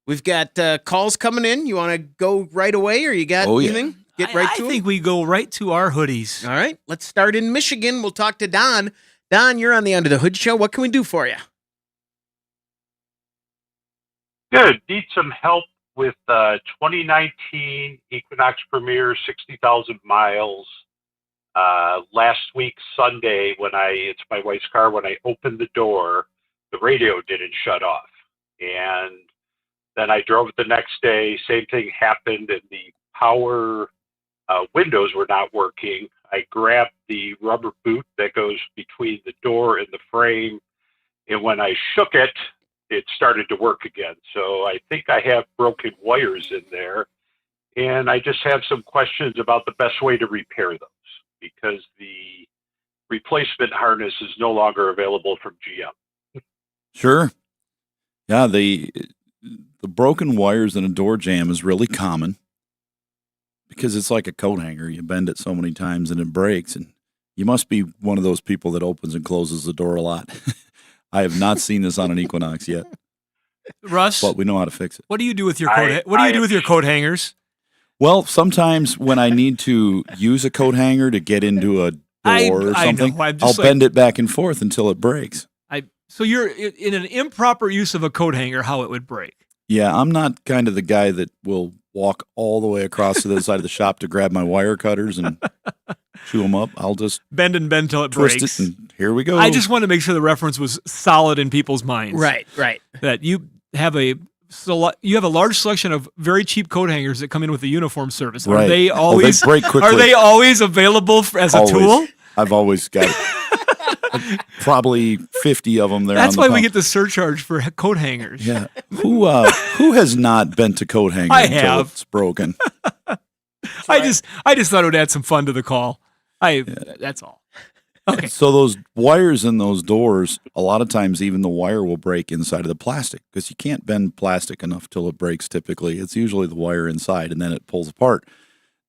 We've got calls coming in. You want to go right away, or you got anything? Get right to I think we go right to our hoodies. All right. Let's start in Michigan. We'll talk to Don. Don, you're on the Under the Hood show. What can we do for you? Good. Need some help with 2019 Equinox Premier, 60,000 miles. Last week, Sunday, it's my wife's car, when I opened the door, the radio didn't shut off. And then I drove it the next day. Same thing happened, and the power windows were not working. I grabbed the rubber boot that goes between the door and the frame, and when I shook it, it started to work again. So I think I have broken wires in there, and I just have some questions about the best way to repair those, because the replacement harness is no longer available from GM. Sure. Yeah, the broken wires in a door jamb is really common because it's like a coat hanger. You bend it so many times and it breaks, and you must be one of those people that opens and closes the door a lot. I have not seen this on an Equinox yet. Russ, but we know how to fix it. What do you do with your coat? What do you do with your coat hangers? Well, sometimes when I need to use a coat hanger to get into a door or something, I'll bend it back and forth until it breaks. So you're in an improper use of a coat hanger, how it would break. Yeah, I'm not kind of the guy that will walk all the way across to the other side of the shop to grab my wire cutters and chew them up. I'll just bend till it twist breaks. It, and here we go. I just want to make sure the reference was solid in people's minds. Right. That you have a large selection of very cheap coat hangers that come in with the uniform service. Are they always they break quickly. Are they always available as a tool? I've always got it. Probably 50 of them there. That's why we get the surcharge for coat hangers. Yeah. Who has not bent a coat hanger until it's broken? I just thought it would add some fun to the call. That's all. Okay. So those wires in those doors, a lot of times even the wire will break inside of the plastic because you can't bend plastic enough till it breaks typically. It's usually the wire inside and then it pulls apart.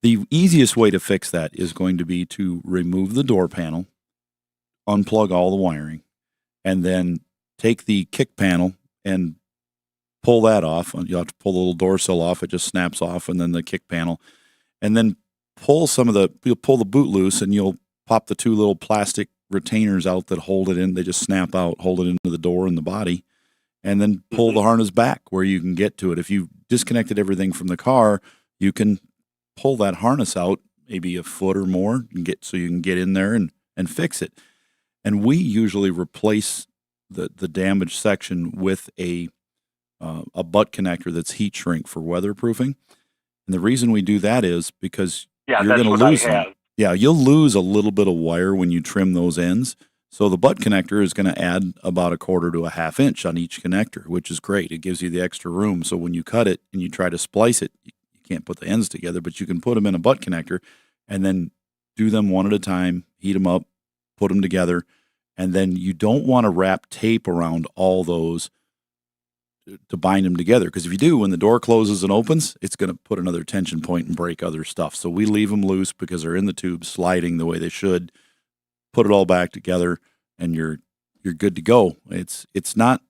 The easiest way to fix that is going to be to remove the door panel, unplug all the wiring, and then take the kick panel and pull that off. You'll have to pull the little door sill off. It just snaps off, and then the kick panel. And then you'll pull the boot loose, and you'll pop the two little plastic retainers out that hold it in. They just snap out, hold it into the door and the body, and then pull the harness back where you can get to it. If you disconnected everything from the car, you can pull that harness out maybe a foot or more so you can get in there and fix it. And we usually replace the damaged section with a butt connector that's heat shrink for weatherproofing. And the reason we do that is because you're going to lose them. Yeah, you'll lose a little bit of wire when you trim those ends. So the butt connector is going to add about 1/4 to 1/2 inch on each connector, which is great. It gives you the extra room. So when you cut it and you try to splice it, you can't put the ends together, but you can put them in a butt connector and then do them one at a time, heat them up, put them together, and then you don't want to wrap tape around all those to bind them together, because if you do, when the door closes and opens, it's going to put another tension point and break other stuff. So we leave them loose because they're in the tube sliding the way they should, put it all back together, and you're good to go. It's not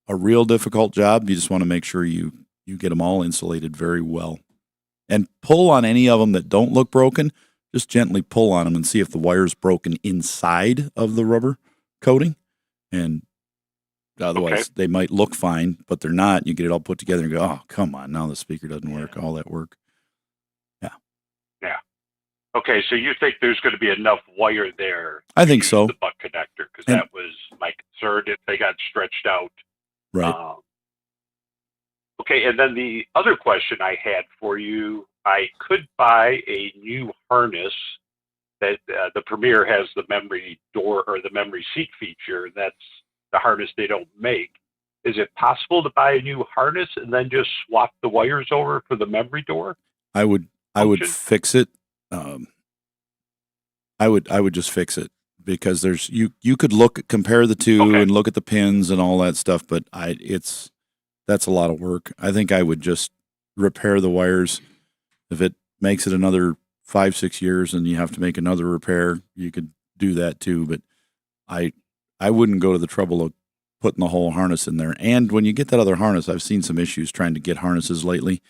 a real difficult job. You just want to make sure you get them all insulated very well. And pull on any of them that don't look broken. Just gently pull on them and see if the wire's broken inside of the rubber coating. And otherwise, they might look fine, but they're not. You get it all put together and go, oh, come on, now the speaker doesn't work, all that work. Yeah. Okay, so you think there's going to be enough wire there? I think so. The butt connector, because that was my concern if they got stretched out. Right. Okay, and then the other question I had for you, I could buy a new harness that the Premier has the memory door or the memory seat feature. That's the harness they don't make. Is it possible to buy a new harness and then just swap the wires over for the memory door? I would fix it. I would just fix it, because there's you could compare the two and look at the pins and all that stuff, but that's a lot of work. I think I would just repair the wires. If it makes it another 5-6 years and you have to make another repair, you could do that too. But I wouldn't go to the trouble of putting the whole harness in there. And when you get that other harness, I've seen some issues trying to get harnesses lately.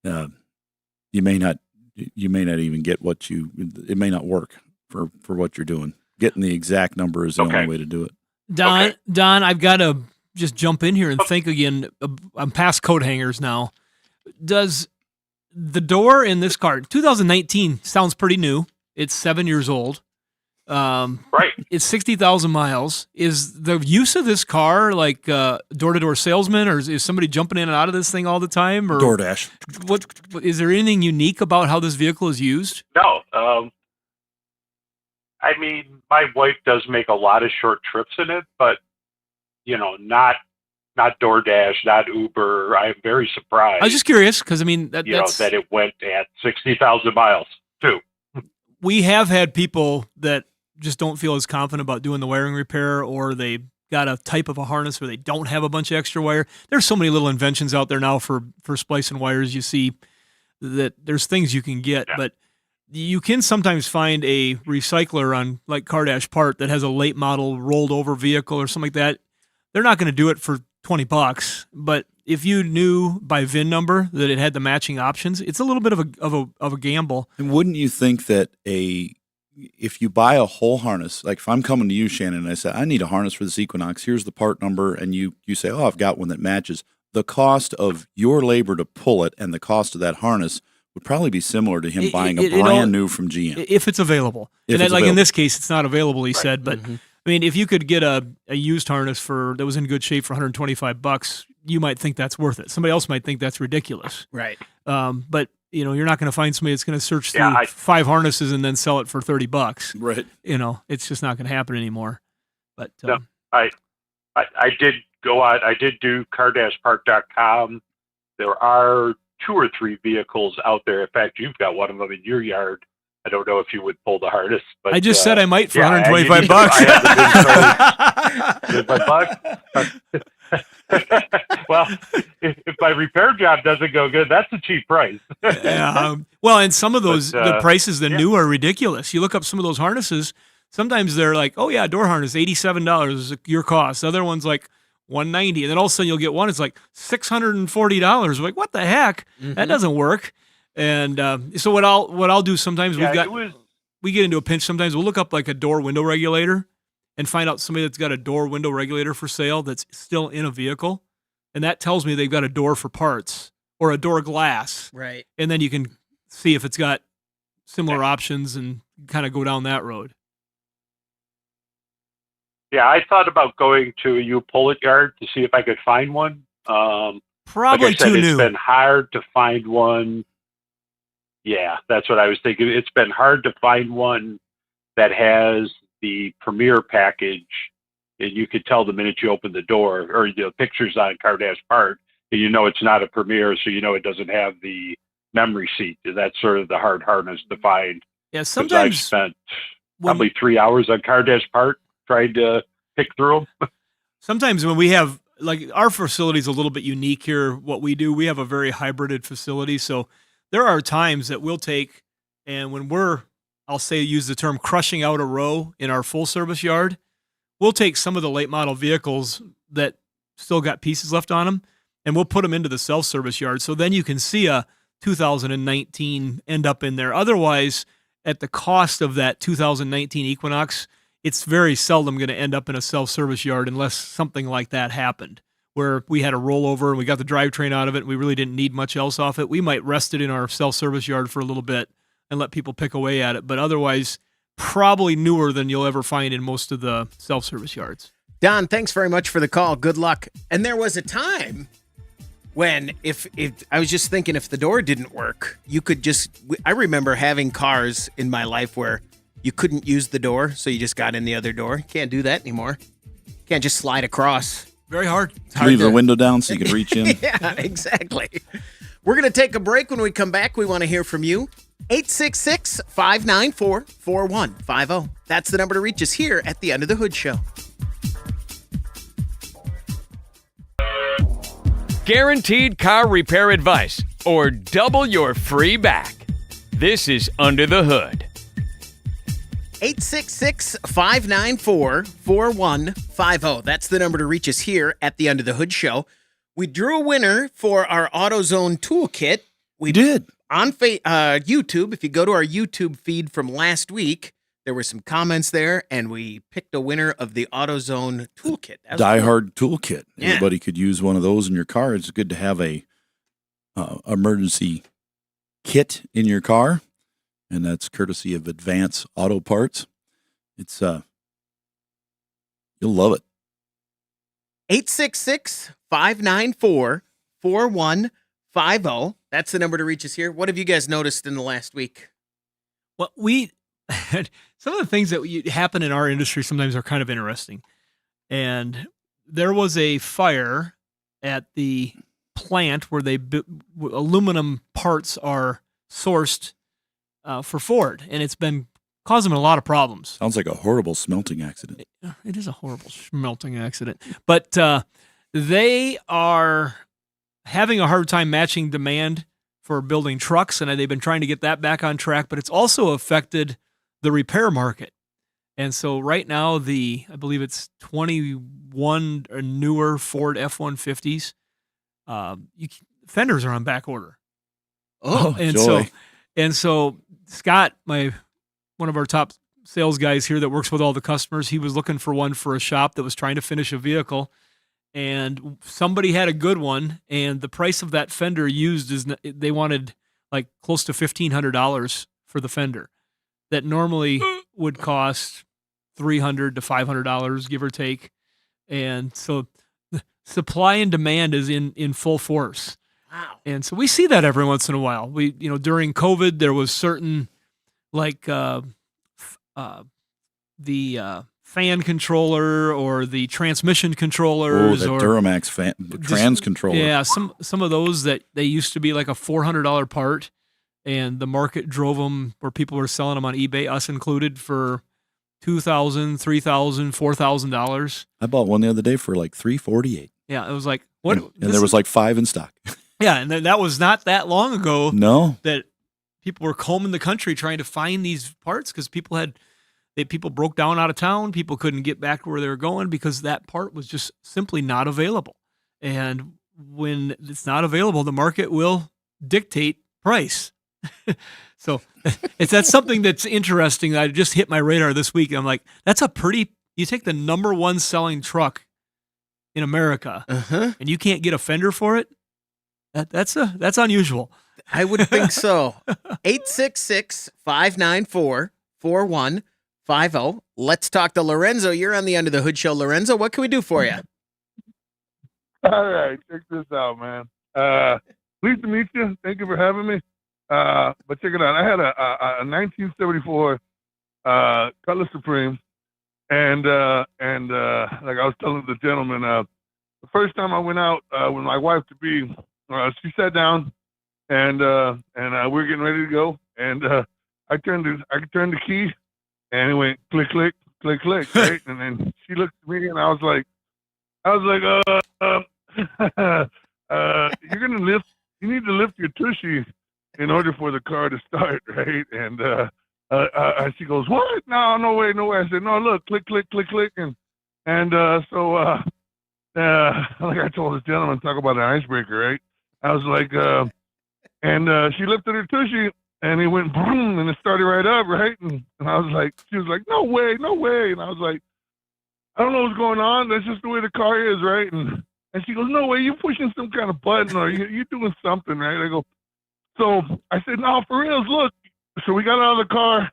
You may not even get it may not work for what you're doing. Getting the exact number is the only way to do it. Don, I've got to just jump in here and think again. I'm past coat hangers now. Does the door in this car, 2019, sounds pretty new. It's 7 years old. Right. It's 60,000 miles. Is the use of this car like door-to-door salesman, or is somebody jumping in and out of this thing all the time? Or DoorDash. What is there anything unique about how this vehicle is used? No. I mean, my wife does make a lot of short trips in it, but not DoorDash, not Uber. I'm very surprised. I was just curious because I mean that it went at 60,000 miles too. We have had people that just don't feel as confident about doing the wiring repair, or they got a type of a harness where they don't have a bunch of extra wire. There's so many little inventions out there now for splicing wires. You see that there's things you can get, but you can sometimes find a recycler on like Cardash Part that has a late model rolled over vehicle or something like that. They're not going to do it for $20, but if you knew by VIN number that it had the matching options, it's a little bit of a gamble. And wouldn't you think that if you buy a whole harness, like if I'm coming to you, Shannon, and I say, I need a harness for this Equinox, here's the part number, and you say, oh, I've got one that matches, the cost of your labor to pull it and the cost of that harness would probably be similar to him buying a brand new from GM. If it's available. In this case, it's not available, he said, but I mean, if you could get a used harness that was in good shape for $125, you might think that's worth it. Somebody else might think that's ridiculous. Right. But you're not going to find somebody that's going to search through 5 harnesses and then sell it for $30. Right. It's just not going to happen anymore. But no, I did go out. I did do cardashpark.com. There are 2 or 3 vehicles out there. In fact, you've got one of them in your yard. I don't know if you would pull the harness, but I just said I might for $125. Well, if my repair job doesn't go good, that's a cheap price. Well, and some of those the prices new are ridiculous. You look up some of those harnesses. Sometimes they're like, oh yeah, door harness, $87 is your cost. Other one's like $190, and then all of a sudden you'll get one. It's like $640. Like, what the heck? That doesn't work. And so what I'll do sometimes we get into a pinch. Sometimes we'll look up like a door window regulator and find out somebody that's got a door window regulator for sale that's still in a vehicle, and that tells me they've got a door for parts or a door glass. Right. And then you can see if it's got similar options and kind of go down that road. Yeah, I thought about going to a U-Pull-It yard to see if I could find one. Probably like I said, too new. It's been hard to find one. Yeah, that's what I was thinking. It's been hard to find one that has the Premier package, and you could tell the minute you open the door, or pictures on Cardash Part, and it's not a Premier, so it doesn't have the memory seat. That's sort of the hard harness to find. Yeah, sometimes I've spent probably 3 hours on Cardash Part trying to pick through them. Sometimes when we have, like, our facility is a little bit unique here. What we do, we have a very hybrided facility, so there are times that we'll take, and when use the term crushing out a row in our full service yard, we'll take some of the late model vehicles that still got pieces left on them, and we'll put them into the self-service yard. So then you can see a 2019 end up in there. Otherwise, at the cost of that 2019 Equinox, it's very seldom going to end up in a self-service yard unless something like that happened, where we had a rollover and we got the drivetrain out of it and we really didn't need much else off it. We might rest it in our self-service yard for a little bit and let people pick away at it. But otherwise, probably newer than you'll ever find in most of the self-service yards. Don, thanks very much for the call. Good luck. And there was a time when if I was just thinking if the door didn't work, you could I remember having cars in my life where you couldn't use the door, so you just got in the other door. You can't do that anymore. You can't just slide across. Very hard. Leave the window down so you can reach in. Yeah, exactly. We're going to take a break. When we come back, we want to hear from you. 866-594-4150. That's the number to reach us here at the Under the Hood Show. Guaranteed car repair advice or double your free back. This is Under the Hood. 866-594-4150. That's the number to reach us here at the Under the Hood Show. We drew a winner for our AutoZone toolkit. We did. On YouTube. If you go to our YouTube feed from last week, there were some comments there, and we picked a winner of the AutoZone toolkit. Die Hard toolkit. Yeah. Everybody could use one of those in your car. It's good to have a emergency kit in your car, and that's courtesy of Advance Auto Parts. It's you'll love it. 866-594-4150. That's the number to reach us here. What have you guys noticed in the last week? Well, some of the things that happen in our industry sometimes are kind of interesting. And there was a fire at the plant where aluminum parts are sourced for Ford, and it's been causing them a lot of problems. Sounds like a horrible smelting accident. It is a horrible smelting accident. But they are having a hard time matching demand for building trucks, and they've been trying to get that back on track, but it's also affected the repair market. And so right now, I believe it's 21 newer Ford F-150s. Fenders are on back order. Oh, and joy. so Scott, one of our top sales guys here that works with all the customers, he was looking for one for a shop that was trying to finish a vehicle, and somebody had a good one, and the price of that fender used they wanted like close to $1,500 for the fender that normally would cost $300 to $500, give or take. And so supply and demand is in full force. Wow. And so we see that every once in a while. During COVID, there was certain like the fan controller or the transmission controllers, that or Duramax trans controller. Yeah, some of those that they used to be like a $400 part, and the market drove them where people were selling them on eBay, us included, for $2,000, $3,000, $4,000. I bought one the other day for like $348. Yeah, it was like what? And there was like 5 in stock. Yeah, and that was not that long ago. No, that people were combing the country trying to find these parts because people broke down out of town. People couldn't get back to where they were going because that part was just simply not available. And when it's not available, the market will dictate price. So that's something that's interesting. I just hit my radar this week. And I'm like, you take the number one selling truck in America and you can't get a fender for it. That's unusual. I would think so. 866-594-4150. Let's talk to Lorenzo. You're on the Under the Hood Show. Lorenzo, what can we do for you? All right, check this out, man. Pleased to meet you. Thank you for having me. But check it out. I had a 1974 Cutlass Supreme, and like I was telling the gentleman, the first time I went out with my wife to be, she sat down, and we were getting ready to go, and I turned the key, and it went click click click click, right? And then she looked at me, and I was like, you need to lift your Tushy in order for the car to start, right? And she goes, what? No way. I said, no, look, click, click, click, click. And so like I told this gentleman, talk about an icebreaker, right? I was like, and she lifted her Tushy, and it went boom, and it started right up, right? And I was like, she was like, no way. And I was like, I don't know what's going on. That's just the way the car is, right? And she goes, no way, you're pushing some kind of button, or you're doing something, right? I go, so I said, no, for reals, look. So we got out of the car.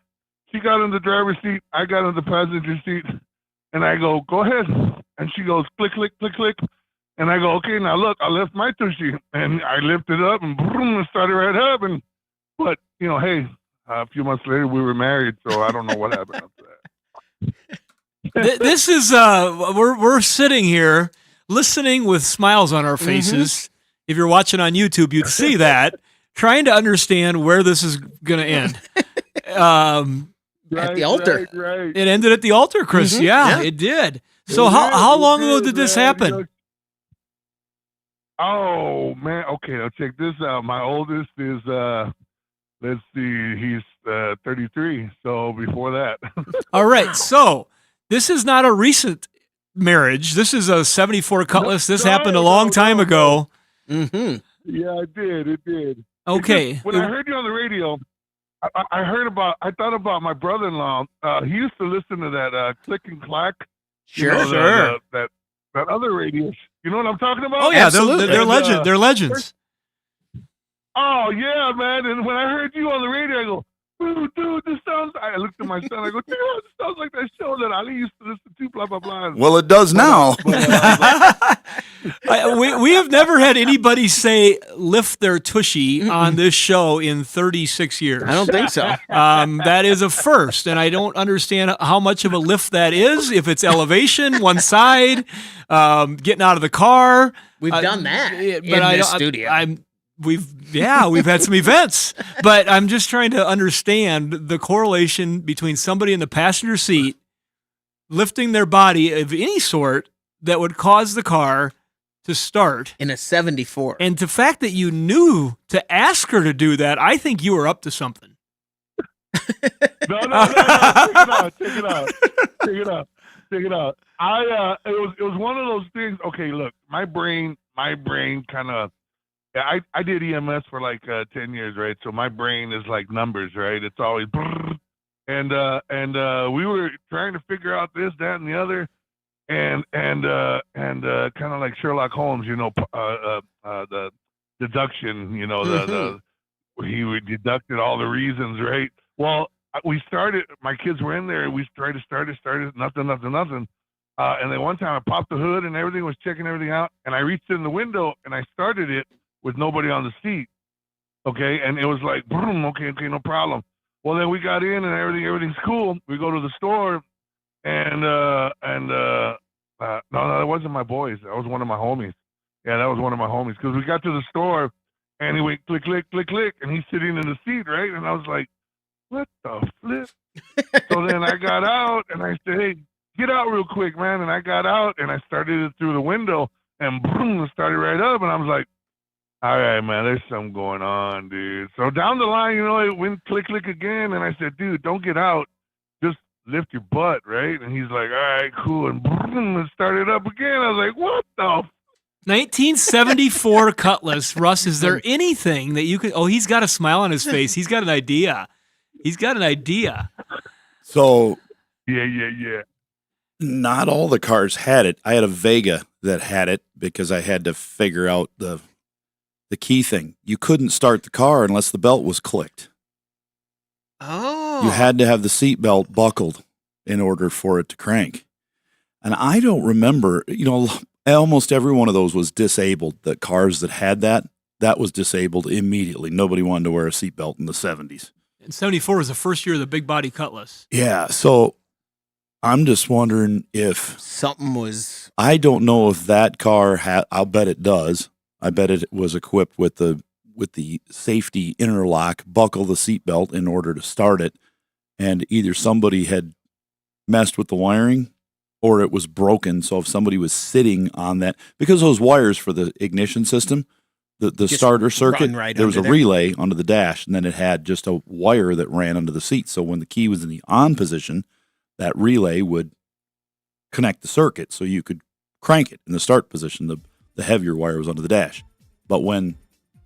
She got in the driver's seat. I got in the passenger seat. And I go, go ahead. And she goes, click, click, click, click. And I go, okay, now look, I lift my Tushy. And I lifted up, and boom, it started right up. But, hey, a few months later, we were married, so I don't know what happened after that. This is, we're sitting here listening with smiles on our faces. Mm-hmm. If you're watching on YouTube, you'd see that. Trying to understand where this is going to end. At the altar. Right. It ended at the altar, Chris. Mm-hmm. Yeah, it did. So how long ago did this happen? Oh, man. Okay, I'll check this out. My oldest is let's see, he's 33. So before that. All right. So this is not a recent marriage. This is a 74 Cutlass. This happened a long time ago. Mm-hmm. Yeah, it did. Okay. Because when I heard you on the radio, I thought about my brother-in-law. He used to listen to that Click and Clack. Sure, That other radio. You know what I'm talking about? Oh yeah, Absolutely. they're legends. They're legends. Oh yeah, man! And when I heard you on the radio, I go, dude, this sounds. I looked at my son. I go, dude, this sounds like that show that Ali used to listen to. Blah blah blah. Well, it does now. We have never had anybody say lift their tushy on this show in 36 years. I don't think so. That is a first, and I don't understand how much of a lift that is. If it's elevation, one side, getting out of the car. We've done that in but this studio. We've had some events, but I'm just trying to understand the correlation between somebody in the passenger seat lifting their body of any sort that would cause the car to start. In a 74. And the fact that you knew to ask her to do that, I think you were up to something. No. Check it out. It was one of those things. Okay, look, my brain kind of. Yeah, I did EMS for like 10 years, right? So my brain is like numbers, right? It's always brrr. And we were trying to figure out this, that, and the other, and kind of like Sherlock Holmes, you know, the deduction, you know, he deducted all the reasons, right? Well, we started. My kids were in there. We tried to start it. Nothing. And then one time I popped the hood and everything was checking everything out, and I reached in the window and I started it with nobody on the seat. Okay, and it was like, boom. Okay, no problem. Well, then we got in and everything's cool. We go to the store, and no, that wasn't my boys. That was one of my homies. Yeah, that was one of my homies. Because we got to the store, and he went click, click, click, click, and he's sitting in the seat, right? And I was like, what the flip? So then I got out, and I said, hey, get out real quick, man. And I got out, and I started it through the window, and boom, it started right up, and I was like, all right, man, there's something going on, dude. So down the line, you know, it went click, click again. And I said, dude, don't get out. Just lift your butt, right? And he's like, all right, cool. And boom, it started up again. I was like, what the 1974 Cutlass. Russ, is there anything that you could... Oh, he's got a smile on his face. He's got an idea. So... Yeah. Not all the cars had it. I had a Vega that had it because I had to figure out the key thing. You couldn't start the car unless the belt was clicked. Oh. You had to have the seatbelt buckled in order for it to crank. And I don't remember, you know, almost every one of those was disabled. The cars that had that was disabled immediately. Nobody wanted to wear a seatbelt in the 70s. And 74 was the first year of the big body Cutlass. Yeah, so I'm just wondering if... Something was... I don't know if that car had... I'll bet it does. I bet it was equipped with the safety interlock, buckle the seatbelt in order to start it, and either somebody had messed with the wiring or it was broken. So if somebody was sitting on that, because those wires for the ignition system, the starter circuit, right there was a there. relay onto the dash, and then it had just a wire that ran under the seat. So when the key was in the on position, that relay would connect the circuit so you could crank it in the start position. The heavier wire was under the dash. But when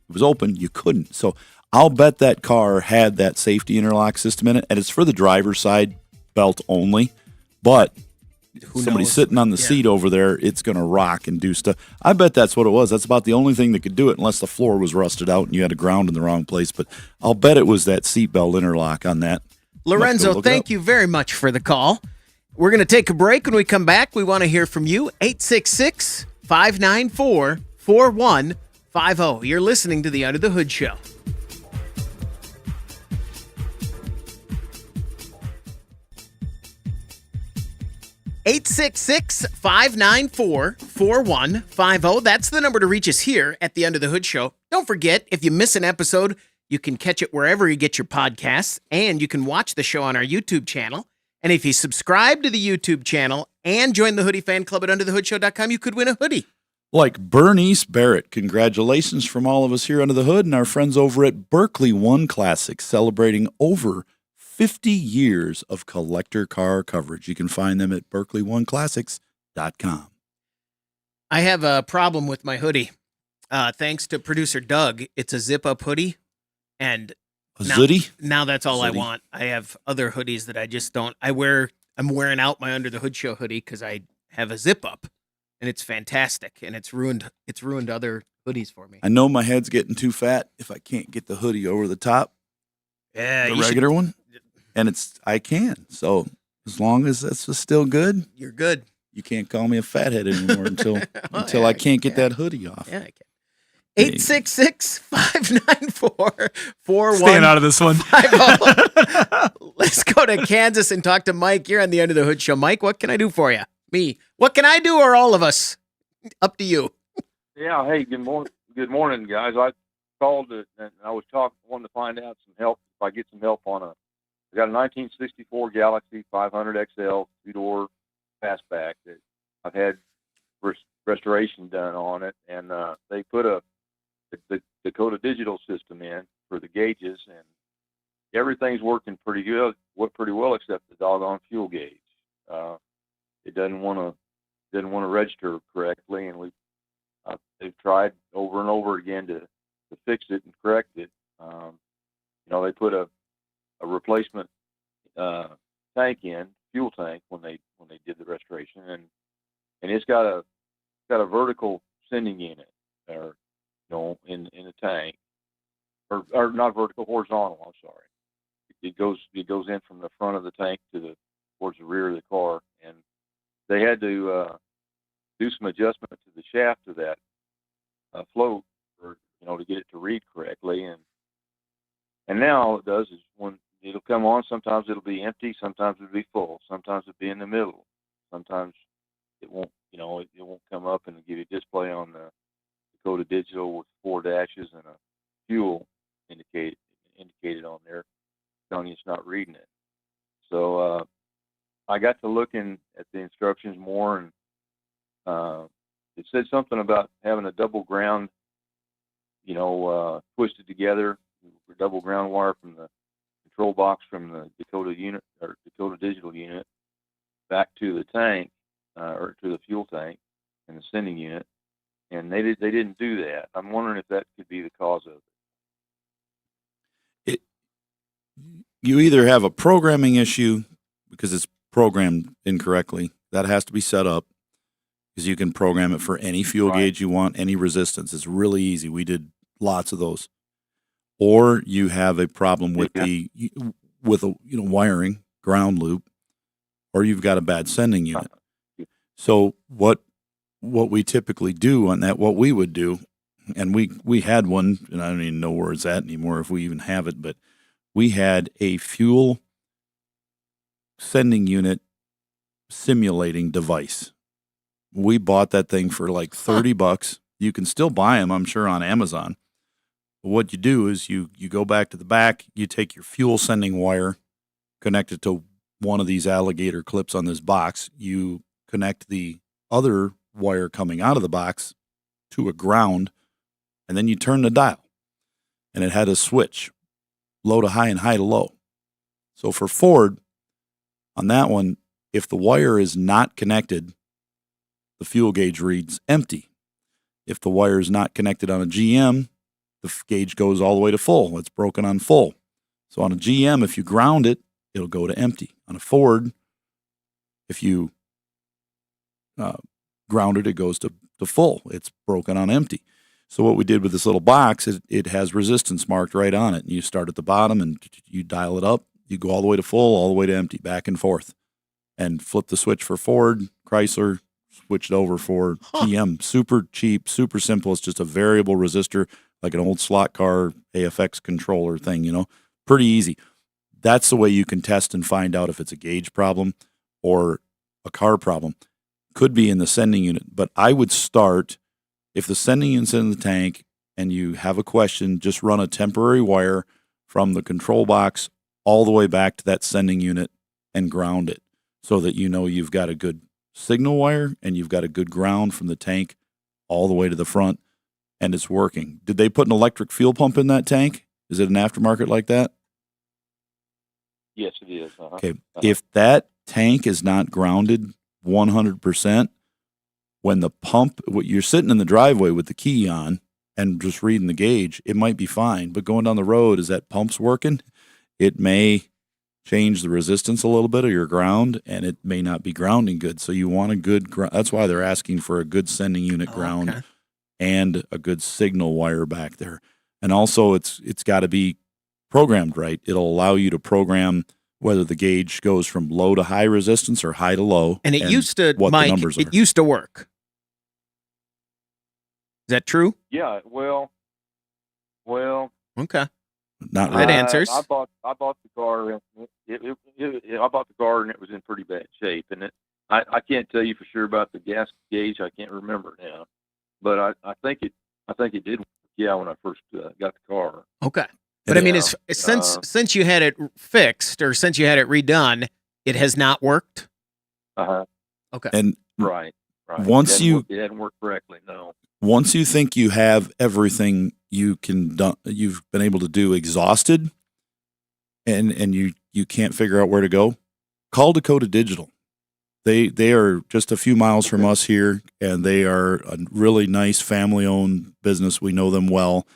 it was open, you couldn't. So I'll bet that car had that safety interlock system in it, and it's for the driver's side belt only. But somebody sitting on the seat over there, it's going to rock and do stuff. I bet that's what it was. That's about the only thing that could do it, unless the floor was rusted out and you had to ground in the wrong place. But I'll bet it was that seatbelt interlock on that. Lorenzo, thank you very much for the call. We're going to take a break. When we come back, we want to hear from you. 866-594-4150. You're listening to the Under the Hood Show. (866-594-4150). That's the number to reach us here at the Under the Hood Show. Don't forget, if you miss an episode, you can catch it wherever you get your podcasts, and you can watch the show on our YouTube channel. And if you subscribe to the YouTube channel and join the Hoodie fan club at underthehoodshow.com, you could win a hoodie. Like Bernice Barrett, congratulations from all of us here under the hood and our friends over at Berkeley One Classics, celebrating over 50 years of collector car coverage. You can find them at berkeleyoneclassics.com. I have a problem with my hoodie. Thanks to producer Doug, it's a zip-up hoodie, and A zooty? now that's all I Zooty. want. I have other hoodies that I just don't. I'm wearing out my Under the Hood Show hoodie because I have a zip-up, and it's fantastic, and it's ruined other hoodies for me. I know my head's getting too fat if I can't get the hoodie over the top, Yeah, the regular one, and I can. So as long as that's still good, you're good. you can't call me a fathead anymore until Well, until yeah, I can't get yeah. that hoodie off. Yeah, I can. 866-594-4150. Staying out of this one. Let's go to Kansas and talk to Mike. You're on the Under the Hood Show. Mike, what can I do for you? Me. What can I do, or all of us? Up to you. Yeah. Hey, good morning, guys. I called and I was wanting to find out some help. If I get some help on I got a 1964 Galaxy 500 XL 2-door fastback that I've had restoration done on it, and they put the Dakota Digital system in for the gauges, and everything's working pretty well except the doggone fuel gauge. It doesn't want to register correctly, and they've tried over and over again to fix it and correct it. They put a replacement fuel tank when they did the restoration, and it's got a vertical sending unit, or in the tank, or not vertical, horizontal. I'm sorry. It goes in from the front of the tank towards the rear of the car, and they had to do some adjustment to the shaft of that float, to get it to read correctly, and now all it does is when it'll come on, sometimes it'll be empty, sometimes it'll be full, sometimes it'll be in the middle, sometimes it won't. It won't come up and give you a display on the Dakota Digital with 4 dashes and a fuel indicated on there, telling you it's not reading it. So I got to looking at the instructions more, and it said something about having a double ground, twisted together, double ground wire from the control box from the Dakota unit or Dakota Digital unit back to the tank, or to the fuel tank and the sending unit, and they didn't do that. I'm wondering if that could be the cause of it. You either have a programming issue because it's programmed incorrectly. That has to be set up, because you can program it for any fuel gauge you want, any resistance. It's really easy. We did lots of those. Or you have a problem with wiring, ground loop, or you've got a bad sending unit. So what we typically do on that, what we would do, and we had one, and I don't even know where it's at anymore, if we even have it, but we had a fuel sending unit simulating device. We bought that thing for like $30. You can still buy them, I'm sure, on Amazon. But what you do is you go back to the back, you take your fuel sending wire, connect it to one of these alligator clips on this box, you connect the other wire coming out of the box to a ground, and then you turn the dial. And it had a switch, low to high and high to low. So for Ford, on that one, if the wire is not connected, the fuel gauge reads empty. If the wire is not connected on a GM, the gauge goes all the way to full. It's broken on full. So on a GM, if you ground it, it'll go to empty. On a Ford, if you ground it, it goes to full. It's broken on empty. So what we did with this little box is it has resistance marked right on it. And you start at the bottom and you dial it up. You go all the way to full, all the way to empty, back and forth. And flip the switch for Ford, Chrysler, switch it over for GM. Super cheap, super simple. It's just a variable resistor, like an old slot car AFX controller thing, Pretty easy. That's the way you can test and find out if it's a gauge problem or a car problem. Could be in the sending unit, but I would start, if the sending unit's in the tank and you have a question, just run a temporary wire from the control box all the way back to that sending unit and ground it, so that you've got a good signal wire and you've got a good ground from the tank all the way to the front, and it's working. Did they put an electric fuel pump in that tank? Is it an aftermarket like that? Yes, it is. Okay. If that tank is not grounded 100%, when the pump, you're sitting in the driveway with the key on and just reading the gauge, it might be fine. But going down the road, is that pump's working? It may change the resistance a little bit of your ground, and it may not be grounding good. So you want a good ground. That's why they're asking for a good sending unit ground. Okay. And a good signal wire back there. And also it's got to be programmed right. It'll allow you to program whether the gauge goes from low to high resistance or high to low. And it used to, what Mike, the numbers are. it used to work. Is that true? Yeah. Well. Okay. Not That really. answers. I bought the car. I bought the car and it was in pretty bad shape. And I can't tell you for sure about the gas gauge. I can't remember now. But I think it did work, yeah, when I first got the car. Okay. But I mean, Yeah. since you had it fixed or since you had it redone, it has not worked. Okay. And Right. Once it hadn't worked correctly, no. once you think you have everything you've been able to do exhausted, and you can't figure out where to go, call Dakota Digital. They are just a few miles from us here, and they are a really nice family-owned business. We know them well,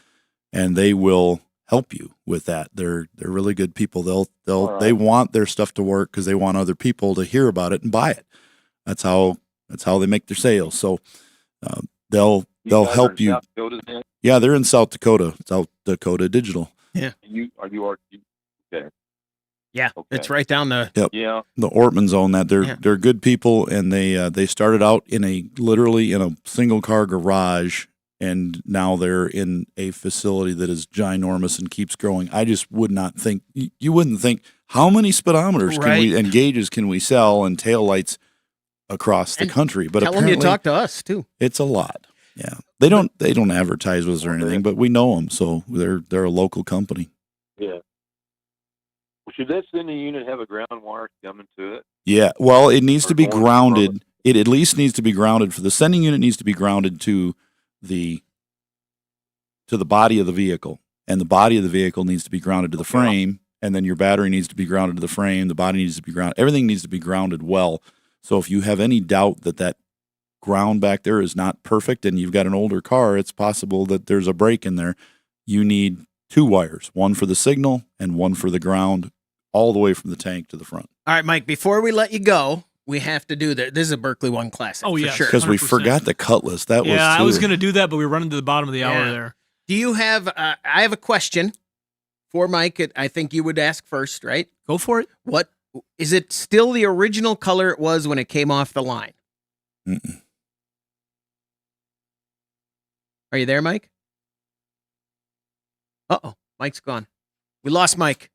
and they will help you with that. They're really good people. They want their stuff to work because they want other people to hear about it and buy it. That's how they make their sales. So they'll help you. South Dakota, then? Yeah, they're in South Dakota, South Dakota Digital. Are you okay? Yeah, Okay. it's right down the. Yeah. The Ortmans own that. They're good people, and they started out literally in a single car garage, and now they're in a facility that is ginormous and keeps growing. I just would not think you wouldn't think how many speedometers and gauges can we sell and taillights across the country. But Tell them apparently you talk to us too. it's a lot. Yeah, they don't advertise with us or anything, but we know them, so they're a local company. Yeah. Well, should that sending unit have a ground wire coming to it? Yeah, well, it needs to be Or going grounded. It at least needs to be grounded for the sending unit. Needs to be grounded to the body of the vehicle, and the body of the vehicle needs to be grounded to the frame, and then your battery needs to be grounded to the frame. The body needs to be grounded. Everything needs to be grounded well. So if you have any doubt that ground back there is not perfect, and you've got an older car, it's possible that there's a break in there. You need two wires, one for the signal and one for the ground, all the way from the tank to the front. All right, Mike, before we let you go, we have to do that. This is a Berkeley One Classic. Oh, for yeah. sure. Because we 100%. forgot the Cutlass. That was I too. was going to do that, but we were running to the bottom of the hour Yeah. there. Do you have? I have a question for Mike. I think you would ask first, right? Go for it. What is it? Still the original color it was when it came off the line? Mm-mm. Are you there, Mike? Uh-oh, Mike's gone. We lost Mike.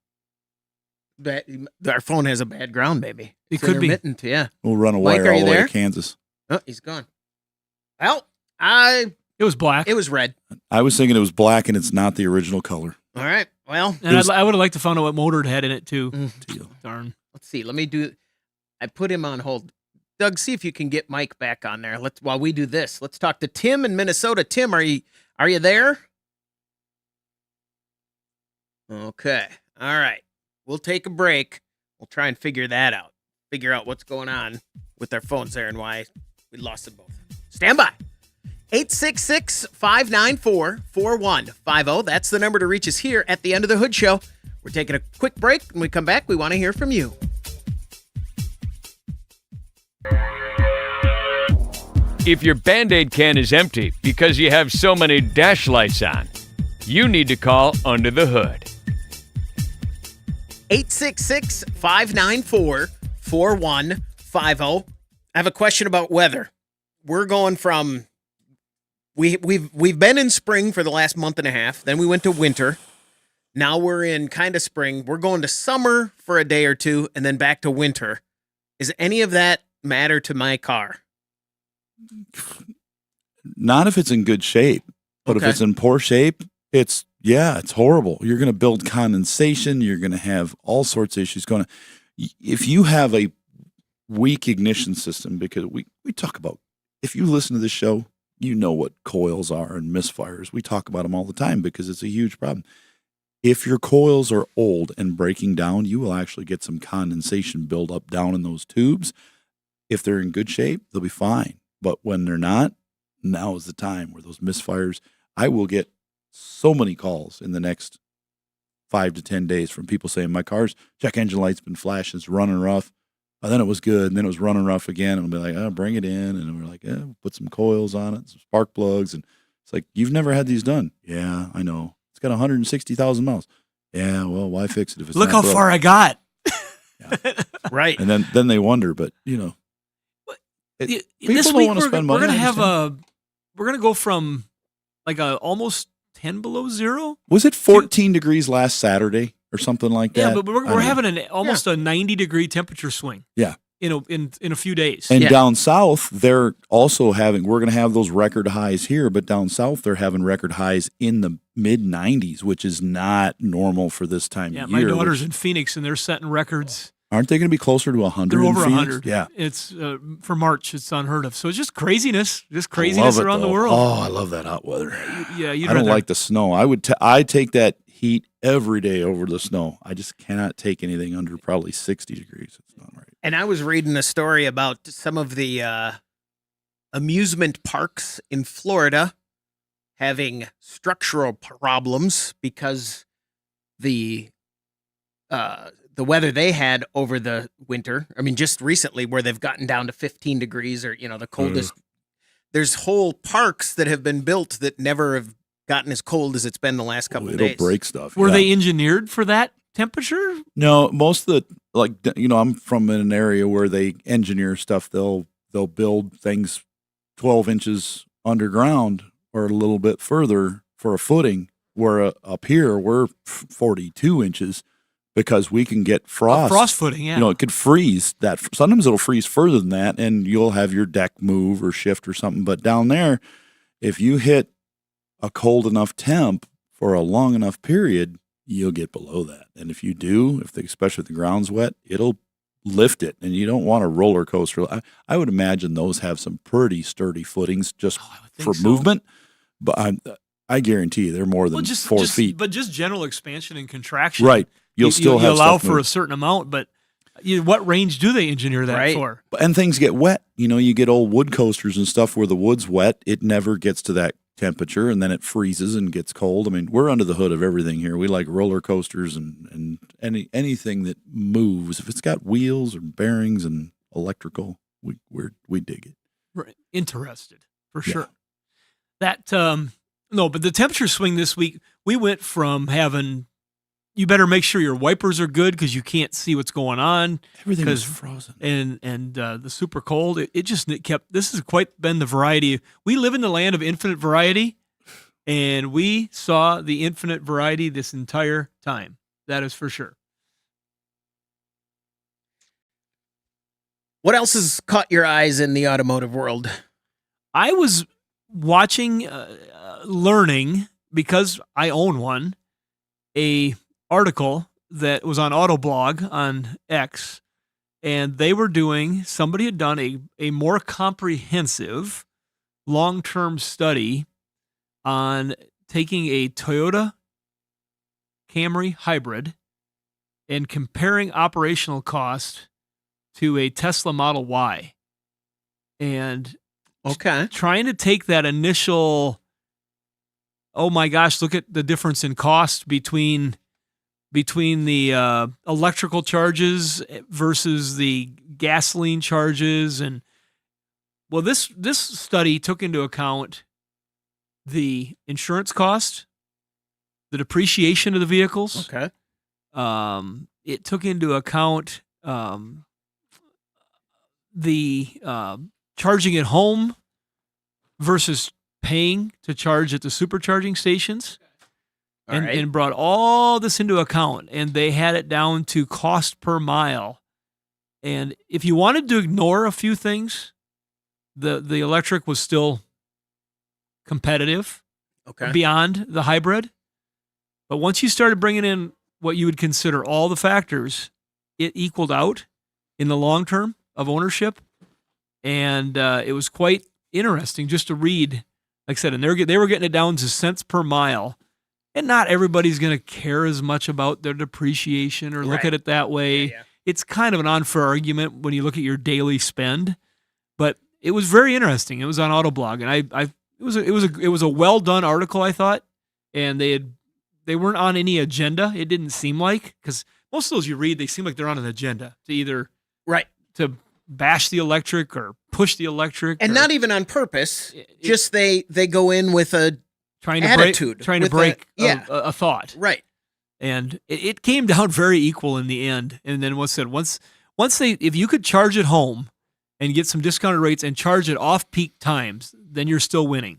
Our phone has a bad ground, maybe. It It's could be. intermittent, yeah. We'll run a Mike, wire are all you the way there? to Kansas. Oh, he's gone. Well, It was black. it was red. I was thinking it was black, and it's not the original color. All right. Well, And I would have liked to find out what motor it had in it, too. Teal. Darn. let's see. Let me do. I put him on hold. Doug, see if you can get Mike back on there. While we do this. Let's talk to Tim in Minnesota. Tim, are you there? Okay. All right. We'll take a break. We'll try and figure that out. Figure out what's going on with our phones there and why we lost them both. Stand by. 866-594-4150. That's the number to reach us here at the End of the Hood Show. We're taking a quick break. When we come back, we want to hear from you. If your Band-Aid can is empty because you have so many dash lights on, you need to call Under the Hood. 866-594-4150. I have a question about weather. We're going from we've been in spring for the last month and a half. Then we went to winter. Now we're in kind of spring. We're going to summer for a day or two and then back to winter. Is any of that matter to my car? Not if it's in good shape, but Okay. if it's in poor shape, it's horrible. You're going to build condensation. You're going to have all sorts of issues going on. If you have a weak ignition system, because we talk about, if you listen to this show, you know what coils are and misfires. We talk about them all the time because it's a huge problem. If your coils are old and breaking down, you will actually get some condensation buildup down in those tubes. If they're in good shape, they'll be fine. But when they're not, now is the time where those misfires, I will get so many calls in the next 5 to 10 days from people saying, my car's check engine light's been flashing, it's running rough. And then it was good, and then it was running rough again. And I'll be like, oh, bring it in. And we're like, yeah, put some coils on it, some spark plugs. And it's like, you've never had these done. Yeah, I know. It's got 160,000 miles. Yeah, well, why fix it if it's Look not how broke? far I got. Right. And then they wonder, but people This don't week want to spend money. we're gonna I have understand. we're gonna go from like a almost 10 below zero. Was it 14 degrees last Saturday or something like that? Yeah, but we're I mean, having almost a 90-degree temperature swing. Yeah. In a few days. And Yeah. down south, they're also we're going to have those record highs here, but down south, they're having record highs in the mid 90s, which is not normal for this time Yeah, of my year. daughter's which- in Phoenix and they're setting records. Aren't they going to be closer to 100? They're in over Phoenix? 100. Yeah. It's for March. It's unheard of. So it's just craziness, I love around it, the though. world. Oh, I love that hot weather. Yeah, I don't like the snow. I take that heat every day over the snow. I just cannot take anything under probably 60 degrees. It's not right. And I was reading a story about some of the amusement parks in Florida having structural problems because the weather they had over the winter. I mean, just recently, where they've gotten down to 15 degrees, or the coldest. There's whole parks that have been built that never have gotten as cold as it's been the last couple of It'll days. break stuff. Were yeah. they engineered for that temperature? No, most of the I'm from an area where they engineer stuff. They'll build things 12 inches underground or a little bit further for a footing. Where up here we're 42 inches because we can get frost. Frost footing, yeah. It could freeze that. Sometimes it'll freeze further than that, and you'll have your deck move or shift or something. But down there, if you hit a cold enough temp for a long enough period, you'll get below that. And if you do, especially if the ground's wet, it'll lift it. And you don't want a roller coaster. I would imagine those have some pretty sturdy footings just I would think for so. movement. But I guarantee you, they're more than 4 feet. But just general expansion and contraction. Right. You'll still have allow stuff for a move. certain amount, but what range do they engineer that Right. for? And things get wet. You get old wood coasters and stuff where the wood's wet. It never gets to that temperature, and then it freezes and gets cold. I mean, we're under the hood of everything here. We like roller coasters and anything that moves. If it's got wheels or bearings and electrical, we dig it. Right. Interested for Yeah. sure. That no, but the temperature swing this week, we went from having you better make sure your wipers are good because you can't see what's going on. Everything was 'Cause- frozen. And the super cold, it kept. This has quite been the variety. We live in the land of infinite variety, and we saw the infinite variety this entire time. That is for sure. What else has caught your eyes in the automotive world? I was watching, learning because I own one, a article that was on Autoblog on X, and they were somebody had done a more comprehensive long-term study on taking a Toyota Camry hybrid and comparing operational cost to a Tesla Model Y. And Okay. trying to take that initial, oh my gosh, look at the difference in cost between the electrical charges versus the gasoline charges. And well, this study took into account the insurance cost, the depreciation of the vehicles. Okay. It took into account the charging at home versus paying to charge at the supercharging stations, All right. and brought all this into account. And they had it down to cost per mile. And if you wanted to ignore a few things, the electric was still competitive Okay. beyond the hybrid. But once you started bringing in what you would consider all the factors, it equaled out in the long term of ownership. And it was quite interesting just to read Like I said, and they were getting it down to cents per mile. And not everybody's going to care as much about their depreciation or look Right. at it that way. Yeah. It's kind of an unfair argument when you look at your daily spend. But it was very interesting. It was on Autoblog, and it was a well done article, I thought. And they weren't on any agenda. It didn't seem like, because most of those you read, they seem like they're on an agenda to either Right. to bash the electric or push the electric, And or not even on purpose. it- Just they go in with a trying to attitude, break yeah. a thought. right. And it came down very equal in the end. And then once if you could charge it home and get some discounted rates and charge it off peak times, then you're still winning.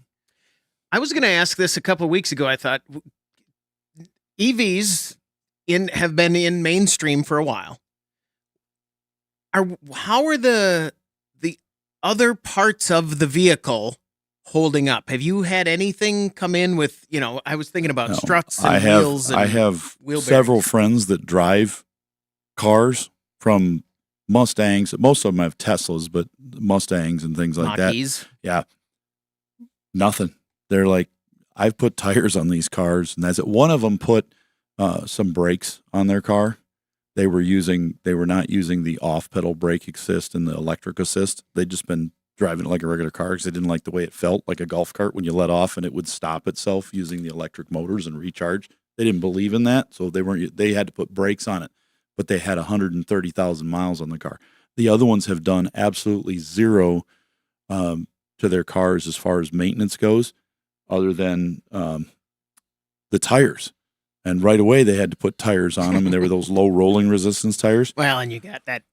I was going to ask this a couple of weeks ago. I thought EVs have been in mainstream for a while. How are the other parts of the vehicle holding up? Have you had anything come in with, I was thinking about No, struts and I have, wheels and I have wheel several bearings. friends that drive cars from Mustangs. Most of them have Teslas, but Mustangs and things like that. Mach-E's. Yeah. Nothing. They're like, I've put tires on these cars, and that's it. One of them put some brakes on their car. They were not using the off pedal brake assist and the electric assist. They'd just been driving it like a regular car because they didn't like the way it felt, like a golf cart when you let off and it would stop itself using the electric motors and recharge. They didn't believe in that, so they had to put brakes on it. But they had 130,000 miles on the car. The other ones have done absolutely zero to their cars as far as maintenance goes, other than the tires. And right away they had to put tires on them, and they were those low rolling resistance tires. Well, and you got that.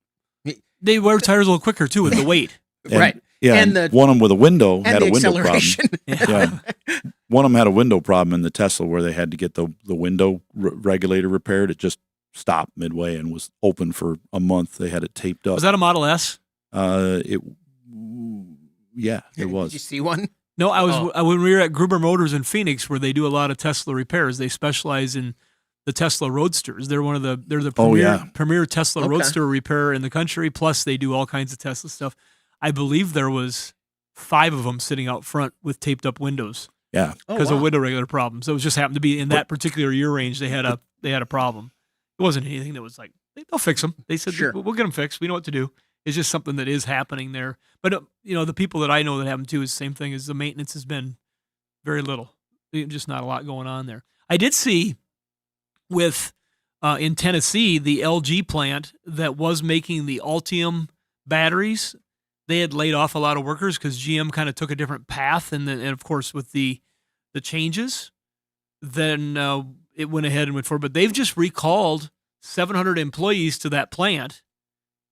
They wear tires a little quicker too with the weight. And, Right. Yeah. And And the- one of them with a window And had the a window problem. acceleration. Yeah. One of them had a window problem in the Tesla where they had to get the window regulator repaired. It just stopped midway and was open for a month. They had it taped up. Was that a Model S? It Did was. you see one? No, I was Oh. when we were at Gruber Motors in Phoenix, where they do a lot of Tesla repairs. They specialize in the Tesla Roadsters. They're the Oh, premier, yeah. premier Tesla Okay. Roadster repair in the country. Plus, they do all kinds of Tesla stuff. I believe there was 5 of them sitting out front with taped up windows Yeah. because wow. of window regulator problems. So it just happened to be in that particular year range they had a problem. It wasn't anything that was like they'll fix them. They said Sure. we'll get them fixed. We know what to do. It's just something that is happening there. But the people that I know that have them too is the same thing. Is the maintenance has been very little, just not a lot going on there. I did see with in Tennessee the LG plant that was making the Ultium batteries. They had laid off a lot of workers because GM kind of took a different path, and of course with the changes, then it went ahead and went forward. But they've just recalled 700 employees to that plant.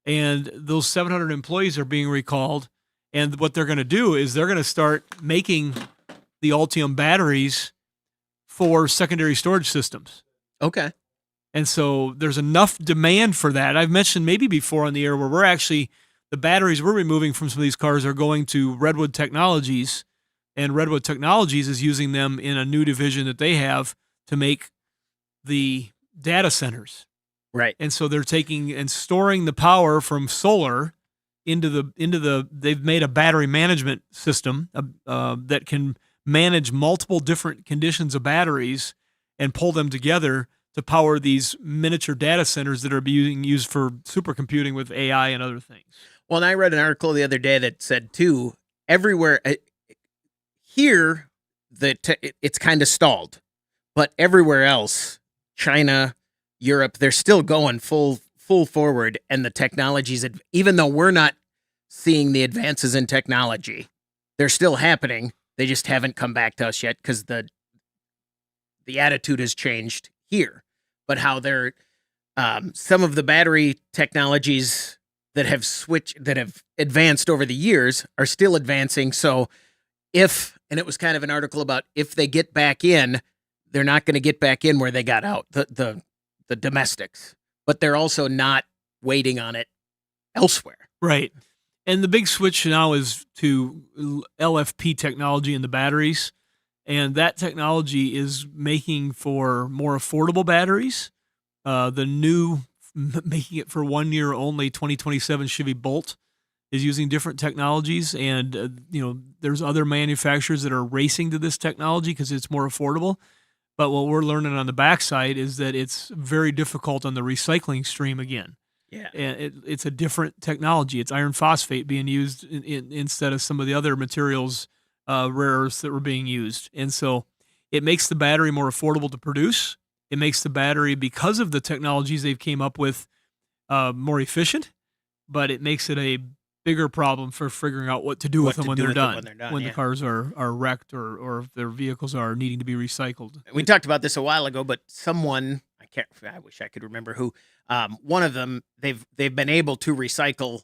And those 700 employees are being recalled. And what they're going to do is they're going to start making the Ultium batteries for secondary storage systems. Okay. And so there's enough demand for that. I've mentioned maybe before on the air where the batteries we're removing from some of these cars are going to Redwood Technologies. And Redwood Technologies is using them in a new division that they have to make the data centers. Right. And so they're taking and storing the power from solar into the they've made a battery management system that can manage multiple different conditions of batteries and pull them together to power these miniature data centers that are being used for supercomputing with AI and other things. Well, and I read an article the other day that said too, everywhere here it's kind of stalled, but everywhere else, China, Europe, they're still going full forward, and the technologies, even though we're not seeing the advances in technology, they're still happening. They just haven't come back to us yet because the attitude has changed here. But how they're some of the battery technologies that have advanced over the years are still advancing. So and it was kind of an article about if they get back in, they're not going to get back in where they got out, the domestics, but they're also not waiting on it elsewhere. Right. And the big switch now is to LFP technology in the batteries. And that technology is making for more affordable batteries. The new, making it for 1 year only, 2027 Chevy Bolt is using different technologies, and there's other manufacturers that are racing to this technology because it's more affordable. But what we're learning on the backside is that it's very difficult on the recycling stream again. Yeah. And it's a different technology. It's iron phosphate being used instead of some of the other materials, rare earths that were being used. And so it makes the battery more affordable to produce. It makes the battery, because of the technologies they've came up with, more efficient, but it makes it a bigger problem for figuring out what to do with them when they're done, when the cars are wrecked or if their vehicles are needing to be recycled. We talked about this a while ago, but someone, I wish I could remember who, one of them, they've been able to recycle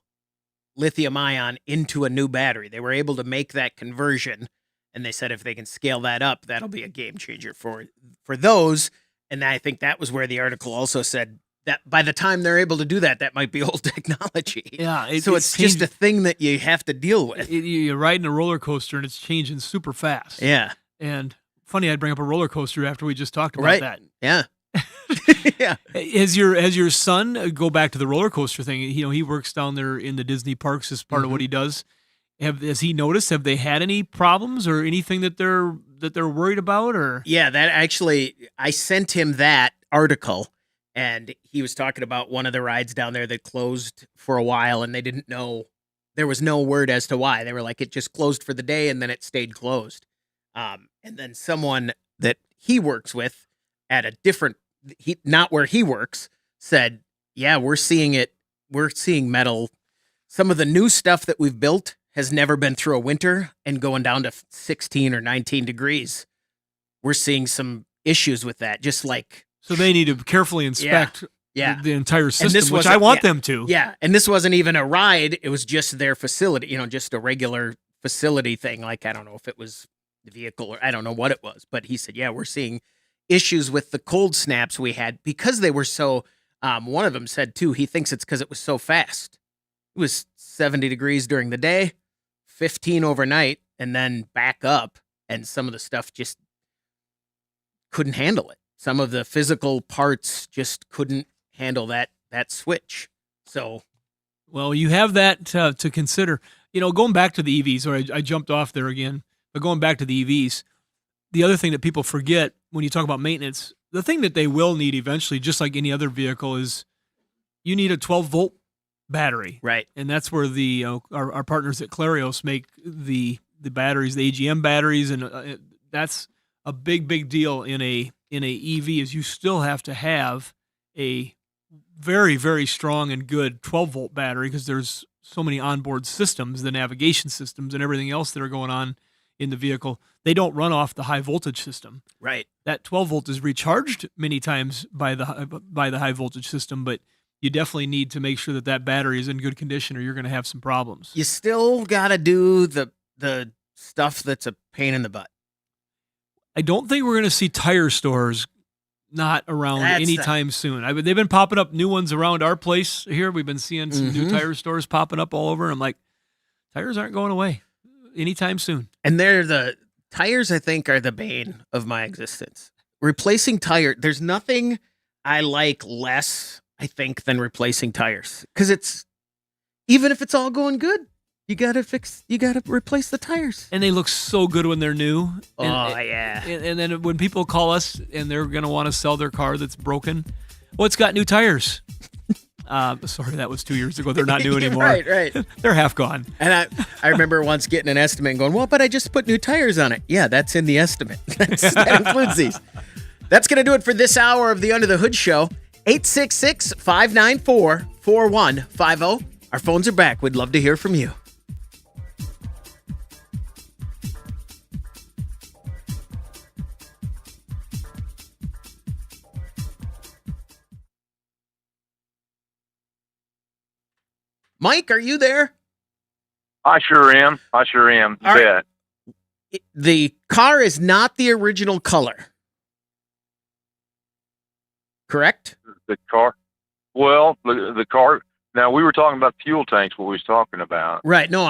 lithium ion into a new battery. They were able to make that conversion, and they said if they can scale that up, that'll be a game changer for those. And I think that was where the article also said that by the time they're able to do that, that might be old technology. Yeah. So it's just a thing that you have to deal with. You're riding a roller coaster and it's changing super fast. Yeah. And funny, I'd bring up a roller coaster after we just talked about that. Yeah. Yeah. Has your son, go back to the roller coaster thing, he works down there in the Disney parks as part of what he does. Has he noticed, have they had any problems or anything that they're worried about? Or yeah, that actually, I sent him that article, and he was talking about one of the rides down there that closed for a while, and they didn't know, there was no word as to why. They were like, it just closed for the day, and then it stayed closed. And then someone that he works with at a different, not where he works, said, yeah, we're seeing it. We're seeing metal. Some of the new stuff that we've built has never been through a winter, and going down to 16 or 19 degrees. We're seeing some issues with that, just like. So they need to carefully inspect the entire system, which I want them to. Yeah, and this wasn't even a ride. It was just their facility, just a regular facility thing. Like, I don't know if it was the vehicle or I don't know what it was. But he said, yeah, we're seeing issues with the cold snaps we had because they were so, one of them said, too, he thinks it's because it was so fast. It was 70 degrees during the day, 15 overnight, and then back up. And some of the stuff just couldn't handle it. Some of the physical parts just couldn't handle that switch. So, well, you have that to consider. Going back to the EVs, or I jumped off there again, but going back to the EVs, the other thing that people forget when you talk about maintenance, the thing that they will need eventually, just like any other vehicle, is you need a 12-volt battery. Right. And that's where our partners at Clarios make the batteries, the AGM batteries, and that's a big deal in a EV. Is you still have to have a very, very strong and good 12-volt battery because there's so many onboard systems, the navigation systems and everything else that are going on in the vehicle. They don't run off the high voltage system. Right. That 12 volt is recharged many times by the high voltage system, but you definitely need to make sure that battery is in good condition or you're going to have some problems. You still got to do the stuff that's a pain in the butt. I don't think we're going to see tire stores not around anytime soon. They've been popping up new ones around our place here. We've been seeing some new tire stores popping up all over. And I'm like, tires aren't going away anytime soon. And the tires, I think, are the bane of my existence. Replacing tire, there's nothing I like less, I think, than replacing tires. Because even if it's all going good, you gotta replace the tires. And they look so good when they're new. Yeah. And then when people call us and they're gonna want to sell their car that's broken, well, it's got new tires. Sorry, that was 2 years ago. They're not new anymore. Right. They're half gone. And I remember once getting an estimate and going, well, but I just put new tires on it. Yeah, that's in the estimate. That includes these. That's going to do it for this hour of the Under the Hood Show. 866-594-4150. Our phones are back. We'd love to hear from you. Mike, are you there? I sure am. You bet. The car is not the original color. Correct? The car. Well, the car. Now, we were talking about fuel tanks, what we was talking about. Right. No,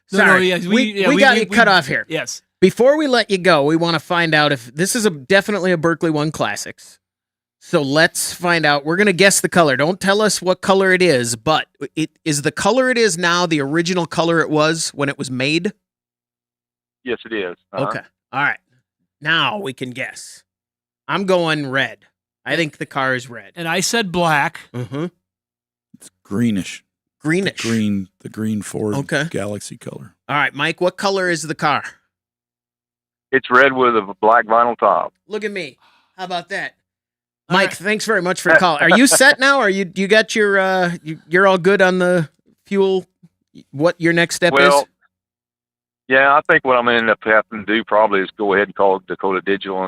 sorry. Yes, we got you cut off here. Yes. Before we let you go, we want to find out if this is definitely a Berkeley One Classics. So let's find out. We're going to guess the color. Don't tell us what color it is, but it is the color it is now the original color it was when it was made? Yes, it is. Okay. All right. Now we can guess. I'm going red. I think the car is red. And I said black. Mm-hmm. It's greenish. Greenish. The green Ford Okay. Galaxy color. All right, Mike, what color is the car? It's red with a black vinyl top. Look at me. How about that? All Mike, right. thanks very much for the call. Are you set now? Are you got your you're all good on the fuel? What your next step is? Yeah, I think what I'm going to end up having to do probably is go ahead and call Dakota Digital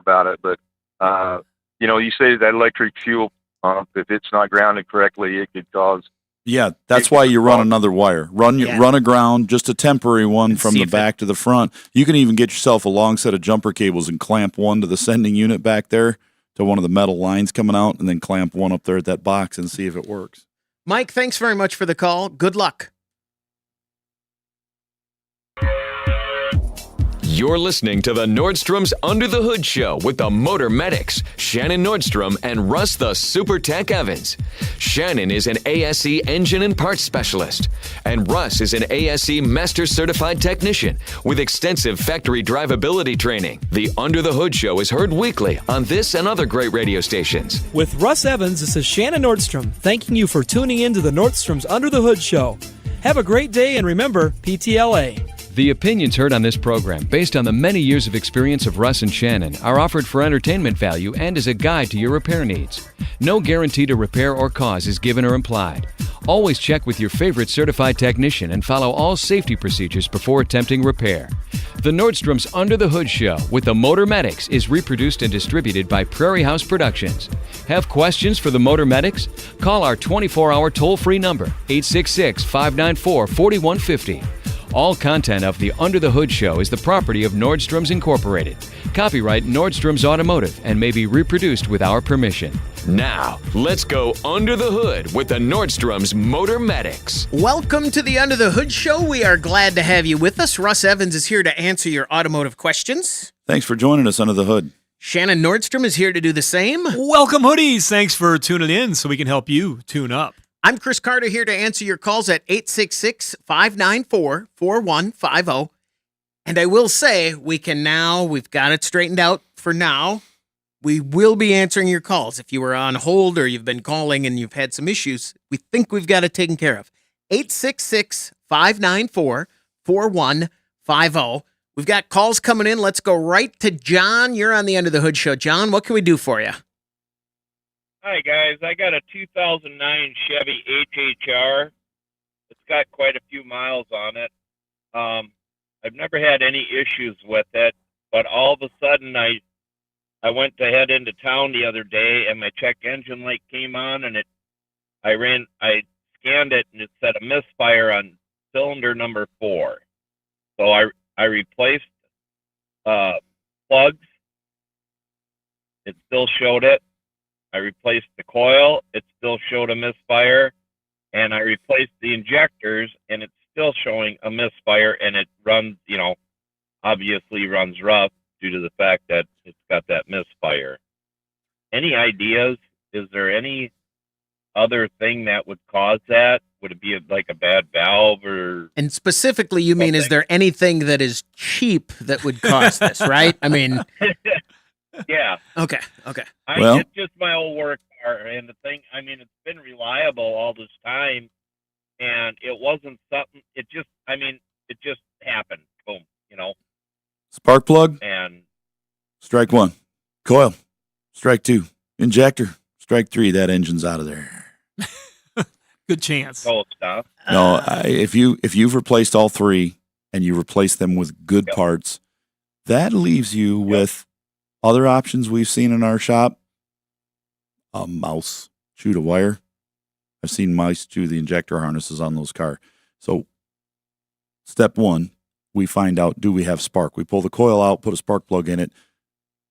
about it. But, you say that electric fuel pump, if it's not grounded correctly, it could cause. Yeah, that's why you run another wire. Run a ground, just a temporary one from the back to the front. You can even get yourself a long set of jumper cables and clamp one to the sending unit back there to one of the metal lines coming out, and then clamp one up there at that box and see if it works. Mike, thanks very much for the call. Good luck. You're listening to the Nordstrom's Under the Hood Show with the Motor Medics, Shannon Nordstrom and Russ the Super Tech Evans. Shannon is an ASE engine and parts specialist, and Russ is an ASE Master Certified Technician with extensive factory drivability training. The Under the Hood Show is heard weekly on this and other great radio stations. With Russ Evans, this is Shannon Nordstrom, thanking you for tuning in to the Nordstrom's Under the Hood Show. Have a great day, and remember, PTLA. The opinions heard on this program, based on the many years of experience of Russ and Shannon, are offered for entertainment value and as a guide to your repair needs. No guarantee to repair or cause is given or implied. Always check with your favorite certified technician and follow all safety procedures before attempting repair. The Nordstrom's Under the Hood Show with the Motor Medics is reproduced and distributed by Prairie House Productions. Have questions for the Motor Medics? Call our 24-hour toll-free number, 866-594-4150. All content of the Under the Hood Show is the property of Nordstrom's Incorporated. Copyright Nordstrom's Automotive and may be reproduced with our permission. Now, let's go under the hood with the Nordstrom's Motor Medics. Welcome to the Under the Hood Show. We are glad to have you with us. Russ Evans is here to answer your automotive questions. Thanks for joining us under the hood. Shannon Nordstrom is here to do the same. Welcome, Hoodies. Thanks for tuning in so we can help you tune up. I'm Chris Carter here to answer your calls at 866-594-4150. And I will say we've got it straightened out for now. We will be answering your calls. If you were on hold or you've been calling and you've had some issues, we think we've got it taken care of. 866-594-4150. We've got calls coming in. Let's go right to John. You're on the Under the Hood Show. John, what can we do for you? Hi, guys. I got a 2009 Chevy HHR. It's got quite a few miles on it. I've never had any issues with it, but all of a sudden I went to head into town the other day, and my check engine light came on, and I scanned it, and it said a misfire on cylinder number 4. So I replaced plugs. It still showed it. I replaced the coil. It still showed a misfire. And I replaced the injectors, and it's still showing a misfire, and it runs, obviously runs rough due to the fact that it's got that misfire. Any ideas? Is there any other thing that would cause that? Would it be like a bad valve or? And specifically, you mean, is there anything that is cheap that would cause this, right? I mean. Yeah. Okay. It's just my old work car, and the thing, it's been reliable all this time, and it wasn't something, it just happened. Boom, Spark plug, and strike 1. Coil, strike 2. Injector, strike 3. That engine's out of there. Good chance. cold stuff. No, if you've replaced all 3 and you replace them with good parts, that leaves you with other options we've seen in our shop. A mouse chew the wire. I've seen mice chew the injector harnesses on those cars. So step 1, we find out, do we have spark? We pull the coil out, put a spark plug in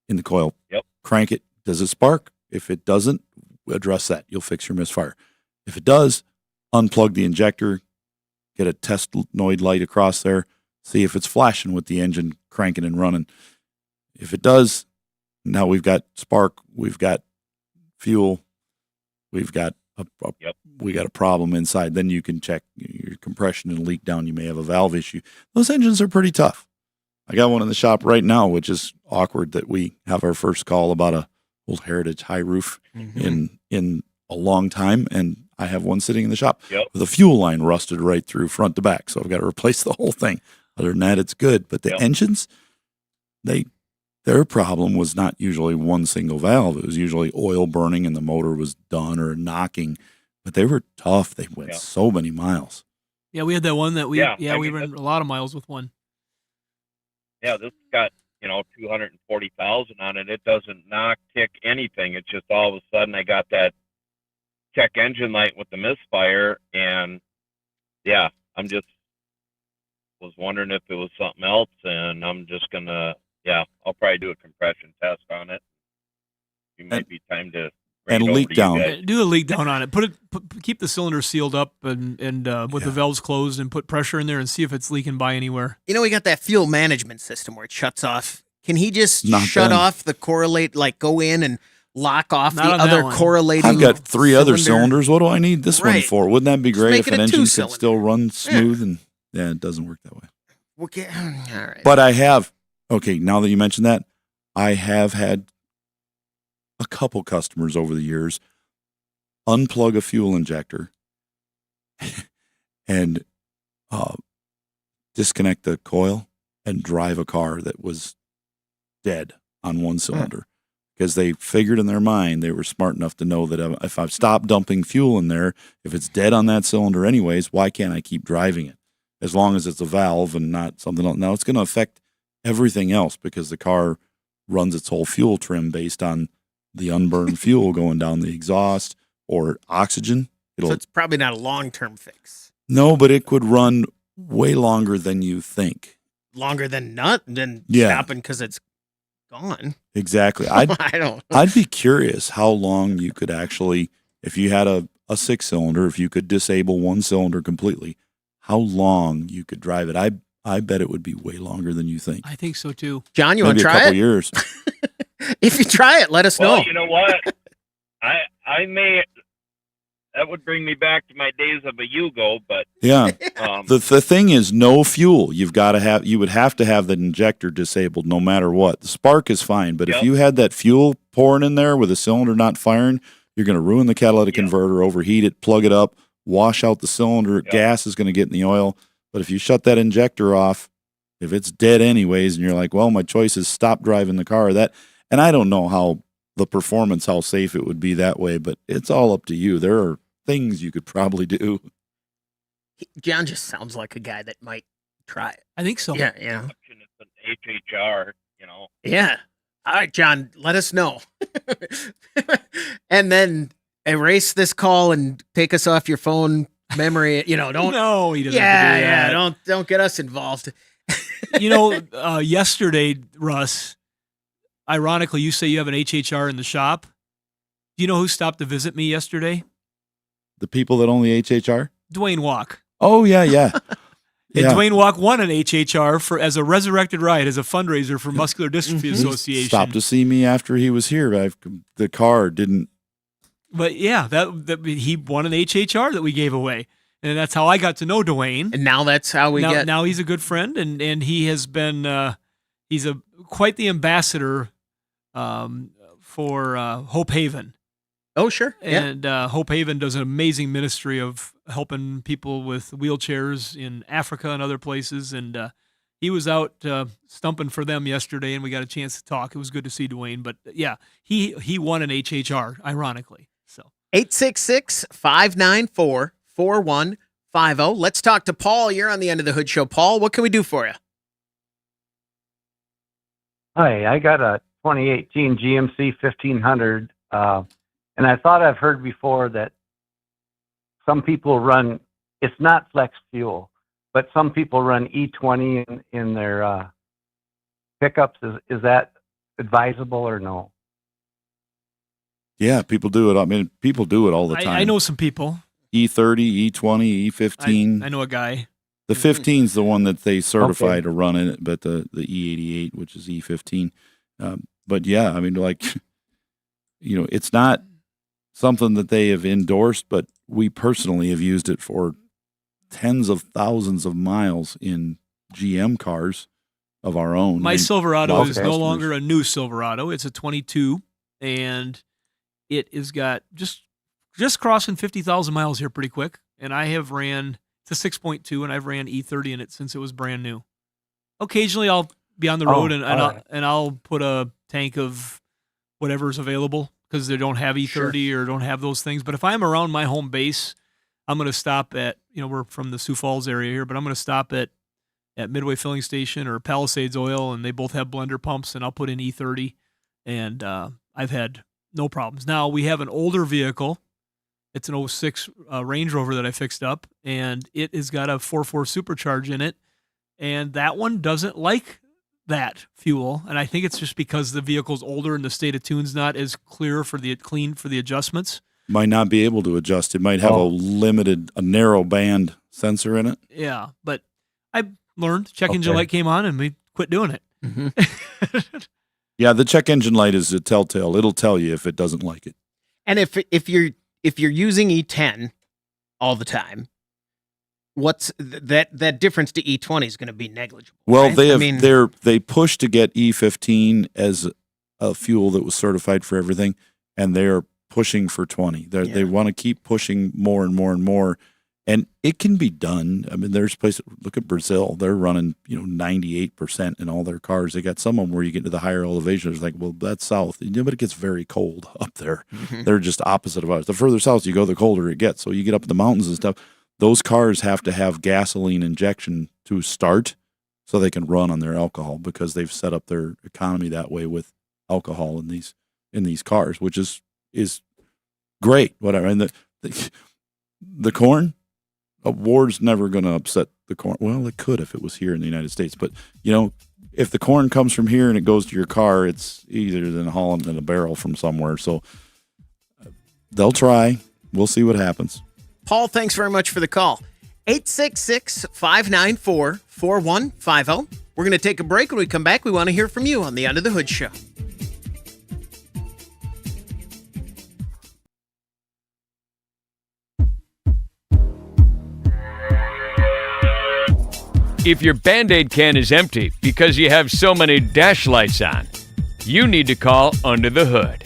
the coil, crank it. Does it spark? If it doesn't, address that. You'll fix your misfire. If it does, unplug the injector, get a testnoid light across there, see if it's flashing with the engine cranking and running. If it does, now we've got spark, we've got fuel, we've got we got a problem inside. Then you can check your compression and leak down. You may have a valve issue. Those engines are pretty tough. I got one in the shop right now, which is awkward that we have our first call about a old Heritage high roof in a long time, and I have one sitting in the shop with a fuel line rusted right through front to back. So I've got to replace the whole thing. Other than that, it's good. But the engines, their problem was not usually one single valve. It was usually oil burning and the motor was done or knocking. But they were tough. They went so many miles. Yeah, we had that one that we ran a lot of miles with one. Yeah, this got 240,000 on it. It doesn't knock, tick, anything. It's just all of a sudden I got that check engine light with the misfire, and I'm just was wondering if it was something else, and I'm just gonna I'll probably do a compression test on it. It might be time to and leak down. Do a leak down on it. Keep the cylinder sealed up and with the valves closed, and put pressure in there and see if it's leaking by anywhere. We got that fuel management system where it shuts off. Can he just shut off the correlate, like go in and lock off the other correlating? I've got 3 other cylinders. What do I need this one for? Wouldn't that be great if an engine could still run smooth? And it doesn't work that way. Okay. All right. But I have, now that you mentioned that, I have had a couple customers over the years unplug a fuel injector and disconnect the coil and drive a car that was dead on one cylinder, because they figured in their mind, they were smart enough to know that if I stop dumping fuel in there, if it's dead on that cylinder anyways, why can't I keep driving it? As long as it's a valve and not something else. Now it's going to affect everything else because the car runs its whole fuel trim based on the unburned fuel going down the exhaust or oxygen. So it's probably not a long-term fix. No, but it could run way longer than you think. Longer than stopping because it's gone. Exactly. I'd be curious how long you could actually, if you had a 6-cylinder, if you could disable one cylinder completely, how long you could drive it. I bet it would be way longer than you think. I think so too. John, you want to try it? Maybe a couple years. If you try it, let us know. Well, you know what? I may. That would bring me back to my days of a Yugo, but the thing is, no fuel. You would have to have the injector disabled no matter what. The spark is fine, but if you had that fuel pouring in there with a cylinder not firing, you're going to ruin the catalytic converter, overheat it, plug it up, wash out the cylinder. Gas is going to get in the oil. But if you shut that injector off, if it's dead anyways, and you're like, well, my choice is stop driving the car, and I don't know how safe it would be that way, but it's all up to you. There are things you could probably do. John just sounds like a guy that might try it. I think so. Yeah. It's an HHR, Yeah. All right, John, let us know. And then erase this call and take us off your phone memory. Don't. No, he doesn't have to do that. Don't get us involved. Yesterday, Russ, ironically, you say you have an HHR in the shop. Do you know who stopped to visit me yesterday? The people that own the HHR? Dwayne Walk. Oh, yeah. And Dwayne Walk won an HHR as a resurrected ride, as a fundraiser for Muscular Dystrophy Association. Stopped to see me after he was here. The car didn't. But that he won an HHR that we gave away. And that's how I got to know Dwayne. And now that's how we get. Now he's a good friend, and he has been he's quite the ambassador for Hope Haven. Oh, sure. And Hope Haven does an amazing ministry of helping people with wheelchairs in Africa and other places. And he was out stumping for them yesterday, and we got a chance to talk. It was good to see Dwayne. But he won an HHR, ironically. So 866-594-4150. Let's talk to Paul. You're on the End of the Hood Show. Paul, what can we do for you? Hi, I got a 2018 GMC 1500, and I thought I've heard before that some people run, it's not flex fuel, but some people run E20 in their pickups. Is that advisable or no? Yeah, people do it. I mean, people do it all the time. I know some people. E30, E20, E15. I know a guy. The 15 is the one that they certify to run in it, but the E88, which is E15. But But yeah, I mean, like, it's not something that they have endorsed, but we personally have used it for tens of thousands of miles in GM cars of our own. My Silverado is no customers. longer a new Silverado. It's a 22, and it has got just crossing 50,000 miles here pretty quick. And I have ran, it's a 6.2, and I've ran E30 in it since it was brand new. Occasionally I'll be on the road and I'll put a tank of whatever's available because they don't have E30 or don't have those things. But if I'm around my home base, I'm going to stop at, we're from the Sioux Falls area here, but I'm going to stop at Midway Filling Station or Palisades Oil, and they both have blender pumps, and I'll put in E30, and I've had no problems. Now, we have an older vehicle. It's an 06 Range Rover that I fixed up, and it has got a 4.4 supercharge in it, and that one doesn't like that fuel, and I think it's just because the vehicle's older and the state of tune's not as clean for the adjustments. Might not be able to adjust. It might have a narrow band sensor in it. Yeah, but I learned check engine light came on and we quit doing it. Mm-hmm. Yeah, the check engine light is a telltale. It'll tell you if it doesn't like it. And if you're using E10 all the time, what's that difference to E20 is going to be negligible. Well, right? they pushed to get E15 as a fuel that was certified for everything, and they're pushing for 20. They want to keep pushing more and more and more, and it can be done. I mean, there's places. Look at Brazil; they're running 98% in all their cars. They got some of them where you get to the higher elevations. It's like, well, that's south, but it gets very cold up there. Mm-hmm. They're just opposite of ours. The further south you go, the colder it gets. So you get up in the mountains and stuff. Those cars have to have gasoline injection to start so they can run on their alcohol because they've set up their economy that way with alcohol in these cars, which is great. Whatever. And the corn, a war's never going to upset the corn. Well, it could if it was here in the United States. But, if the corn comes from here and it goes to your car, it's easier than hauling it in a barrel from somewhere. So they'll try. We'll see what happens. Paul, thanks very much for the call. 866-594-4150. We're going to take a break. When we come back, we want to hear from you on the Under the Hood Show. If your Band-Aid can is empty because you have so many dash lights on, you need to call Under the Hood.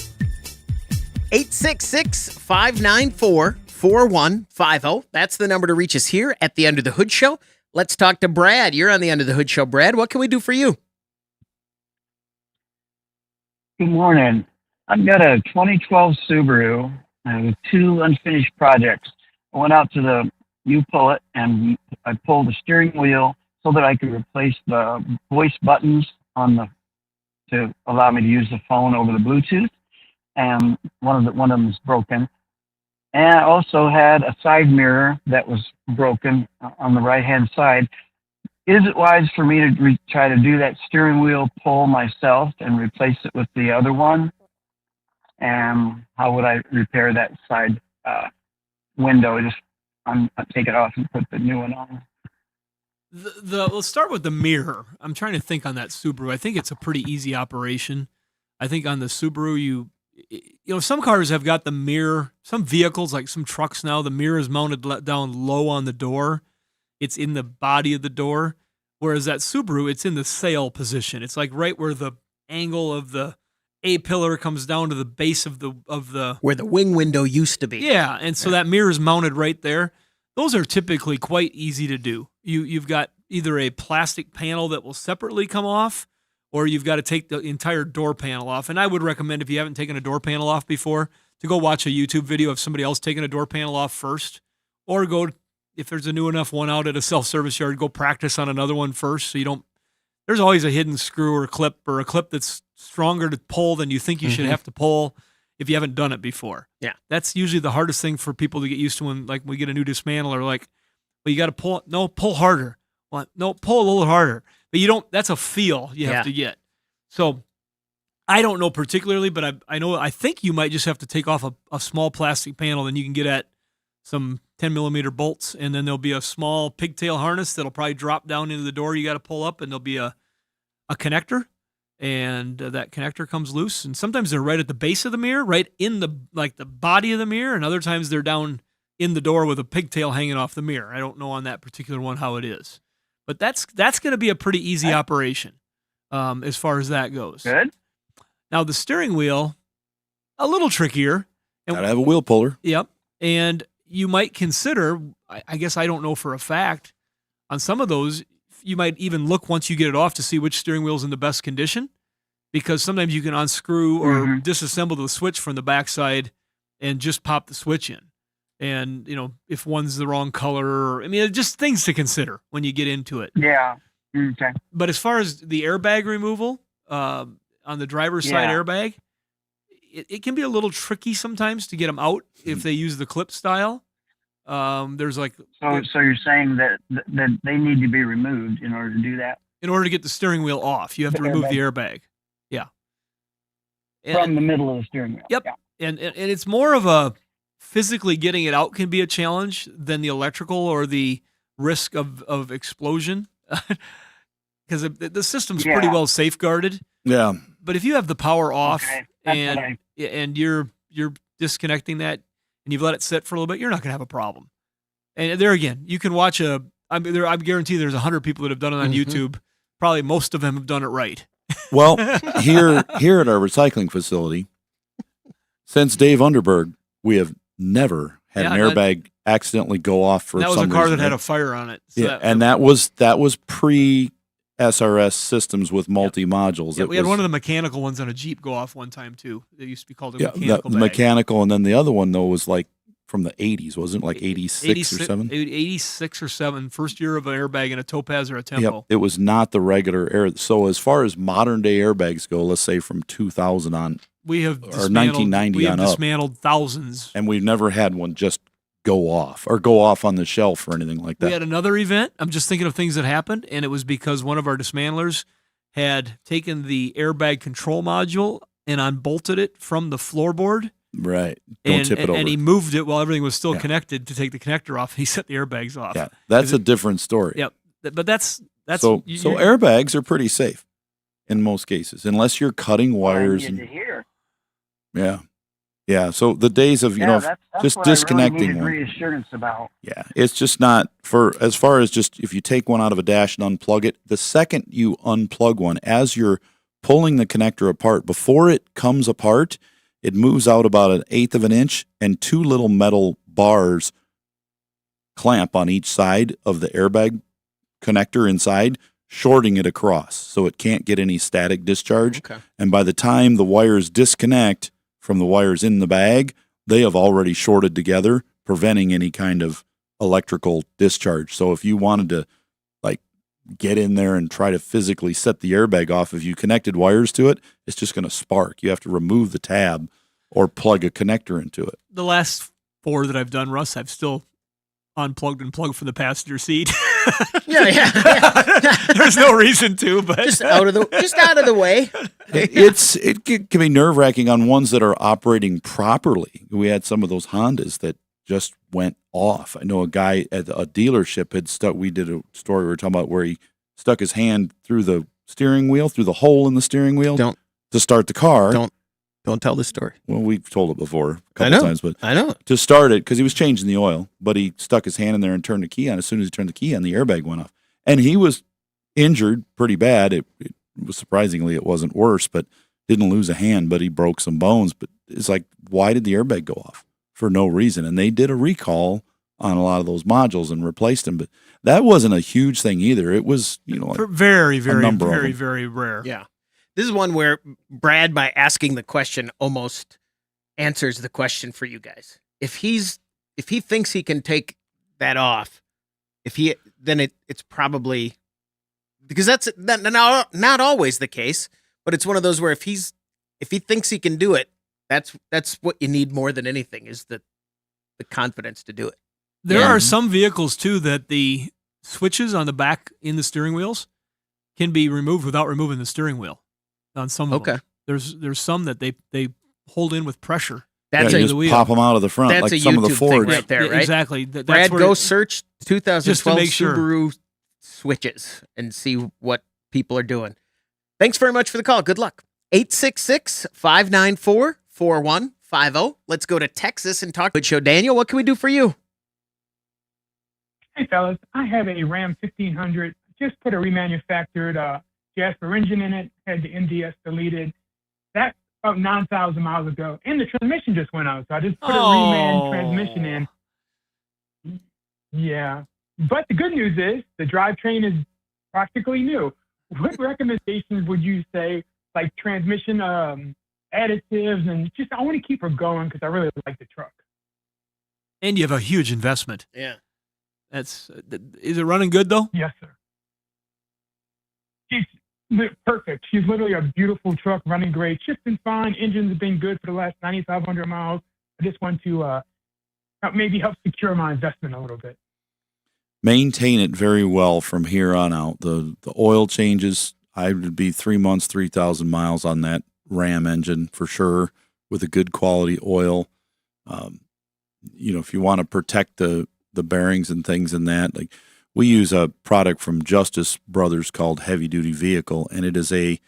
866-594-4150. That's the number to reach us here at the Under the Hood Show. Let's talk to Brad. You're on the Under the Hood Show. Brad, what can we do for you? Good morning. I've got a 2012 Subaru with two unfinished projects. I went out to the U-Pull-It and I pulled the steering wheel so that I could replace the voice buttons to allow me to use the phone over the Bluetooth. And one of them is broken. And I also had a side mirror that was broken on the right-hand side. Is it wise for me to try to do that steering wheel pull myself and replace it with the other one? And how would I repair that side window? I'll take it off and put the new one on. Let's start with the mirror. I'm trying to think on that Subaru. I think it's a pretty easy operation. I think on the Subaru, some cars have got the mirror. Some vehicles, like some trucks now, the mirror is mounted down low on the door. It's in the body of the door. Whereas that Subaru, it's in the sail position. It's like right where the angle of the A-pillar comes down to the base of the where the wing window used to be. Yeah, and so that mirror is mounted right there. Those are typically quite easy to do. You've got either a plastic panel that will separately come off, or you've got to take the entire door panel off. And I would recommend, if you haven't taken a door panel off before, to go watch a YouTube video of somebody else taking a door panel off first, or go, if there's a new enough one out at a self-service yard, go practice on another one first so you don't. There's always a hidden screw or a clip that's stronger to pull than you think you should have to pull if you haven't done it before. Yeah. That's usually the hardest thing for people to get used to when we get a new dismantler. Like, well, you got to pull. No, pull harder. Well, no, pull a little harder. But you don't. That's a feel you have to get. So I don't know particularly, but I think you might just have to take off a small plastic panel. Then you can get at some 10-millimeter bolts, and then there'll be a small pigtail harness that'll probably drop down into the door. You got to pull up, and there'll be a connector. and that connector comes loose. And sometimes they're right at the base of the mirror, right in the body of the mirror, and other times they're down in the door with a pigtail hanging off the mirror. I don't know on that particular one how it is, but that's going to be a pretty easy operation as far as that goes. Good. Now the steering wheel, a little trickier. And Gotta have a wheel puller. Yep. And you might consider, I guess I don't know for a fact, on some of those, you might even look once you get it off to see which steering wheel is in the best condition, because sometimes you can unscrew or disassemble the switch from the backside and just pop the switch in. And, if one's the wrong color, just things to consider when you get into it. Yeah. Okay. But as far as the airbag removal, on the driver's side airbag, it can be a little tricky sometimes to get them out if they use the clip style. There's So you're saying that they need to be removed in order to do that? In order to get the steering wheel off, you have to remove the airbag. Yeah. From the middle of the steering wheel. Yep. Yeah. And it's more of a physically getting it out can be a challenge than the electrical or the risk of explosion. Because the system's pretty well safeguarded. Yeah. But if you have the power off Okay. and you're disconnecting that and you've let it sit for a little bit, you're not going to have a problem. And there again, you can watch I guarantee there's 100 people that have done it on YouTube. Probably most of them have done it right. Well, here at our recycling facility, since Dave Underberg, we have never had an airbag accidentally go off for some reason. That was a car that had a fire on it. So that was pre SRS systems with multi modules. Yeah, we had one of the mechanical ones on a Jeep go off one time too. They used to be called a mechanical bag. Mechanical, and then the other one though was like from the 80s, wasn't it? Like 86 or 7? 86 or 7, first year of an airbag in a Topaz or a Tempo. Yep, it was not the regular air. So as far as modern day airbags go, let's say from 2000 on, we have or 1990 on up, dismantled thousands, and we've never had one just go off on the shelf or anything like that. We had another event. I'm just thinking of things that happened, and it was because one of our dismantlers had taken the airbag control module and unbolted it from the floorboard. Right. Don't tip it over. And he moved it while everything was still connected to take the connector off. He set the airbags off. Yeah, that's a different story. Yep. But that's so airbags are pretty safe in most cases, unless you're cutting wires. Yeah. Yeah. So the days of, that's just what disconnecting I really needed one. reassurance about. Yeah. It's just not as far as just if you take one out of a dash and unplug it, the second you unplug one, as you're pulling the connector apart, before it comes apart, it moves out about 1/8 of an inch, and 2 little metal bars clamp on each side of the airbag connector inside, shorting it across so it can't get any static discharge. Okay. And by the time the wires disconnect from the wires in the bag, they have already shorted together, preventing any kind of electrical discharge. So if you wanted to get in there and try to physically set the airbag off, if you connected wires to it, it's just going to spark. You have to remove the tab or plug a connector into it. The last 4 that I've done, Russ, I've still unplugged and plugged from the passenger seat. Yeah. There's no reason to, but just out of the way. It can be nerve-wracking on ones that are operating properly. We had some of those Hondas that just went off. I know a guy at a dealership had stuck. We did a story we were talking about where he stuck his hand through the steering wheel, through the hole in the steering wheel, to start the car. Don't tell the story. Well, we've told it before a couple times, but I know to start it because he was changing the oil, but he stuck his hand in there and turned the key on. As soon as he turned the key on, the airbag went off, and he was injured pretty bad. It was surprisingly it wasn't worse, but didn't lose a hand, but he broke some bones. But it's like, why did the airbag go off? For no reason. And they did a recall on a lot of those modules and replaced them, but that wasn't a huge thing either. It was, very, very, very, very rare. Yeah. This is one where Brad, by asking the question, almost answers the question for you guys. If he thinks he can take that off, then it's probably, because that's not always the case, but it's one of those where if he thinks he can do it, that's what you need more than anything, is the confidence to do it. There are some vehicles too that the switches on the back in the steering wheels can be removed without removing the steering wheel. On some of them, there's some that they hold in with pressure. That's you just pop them out of the front, that's like a some YouTube of the Fords. thing right there, right? Exactly. Brad, go search 2012 make sure. Subaru switches and see what people are doing. Thanks very much for the call. Good luck. 866-594-4150. Let's go to Texas and talk with Show. Daniel, what can we do for you? Hey, fellas. I have a Ram 1500. Just put a remanufactured Jasper engine in it. Had the NDS deleted. That's about 9,000 miles ago. And the transmission just went out. So I just put a reman transmission in. Yeah. But the good news is the drivetrain is practically new. What recommendations would you say, like transmission additives, and just I want to keep her going because I really like the truck. And you have a huge investment. Yeah. Is it running good though? Yes, sir. She's perfect. She's literally a beautiful truck, running great. Shifting fine. Engines have been good for the last 9,500 miles. I just want to maybe help secure my investment a little bit. Maintain it very well from here on out. The oil changes, I would be 3 months, 3,000 miles on that Ram engine for sure, with a good quality oil. If you want to protect the bearings and things in that, like we use a product from Justice Brothers called Heavy Duty Vehicle, and it is a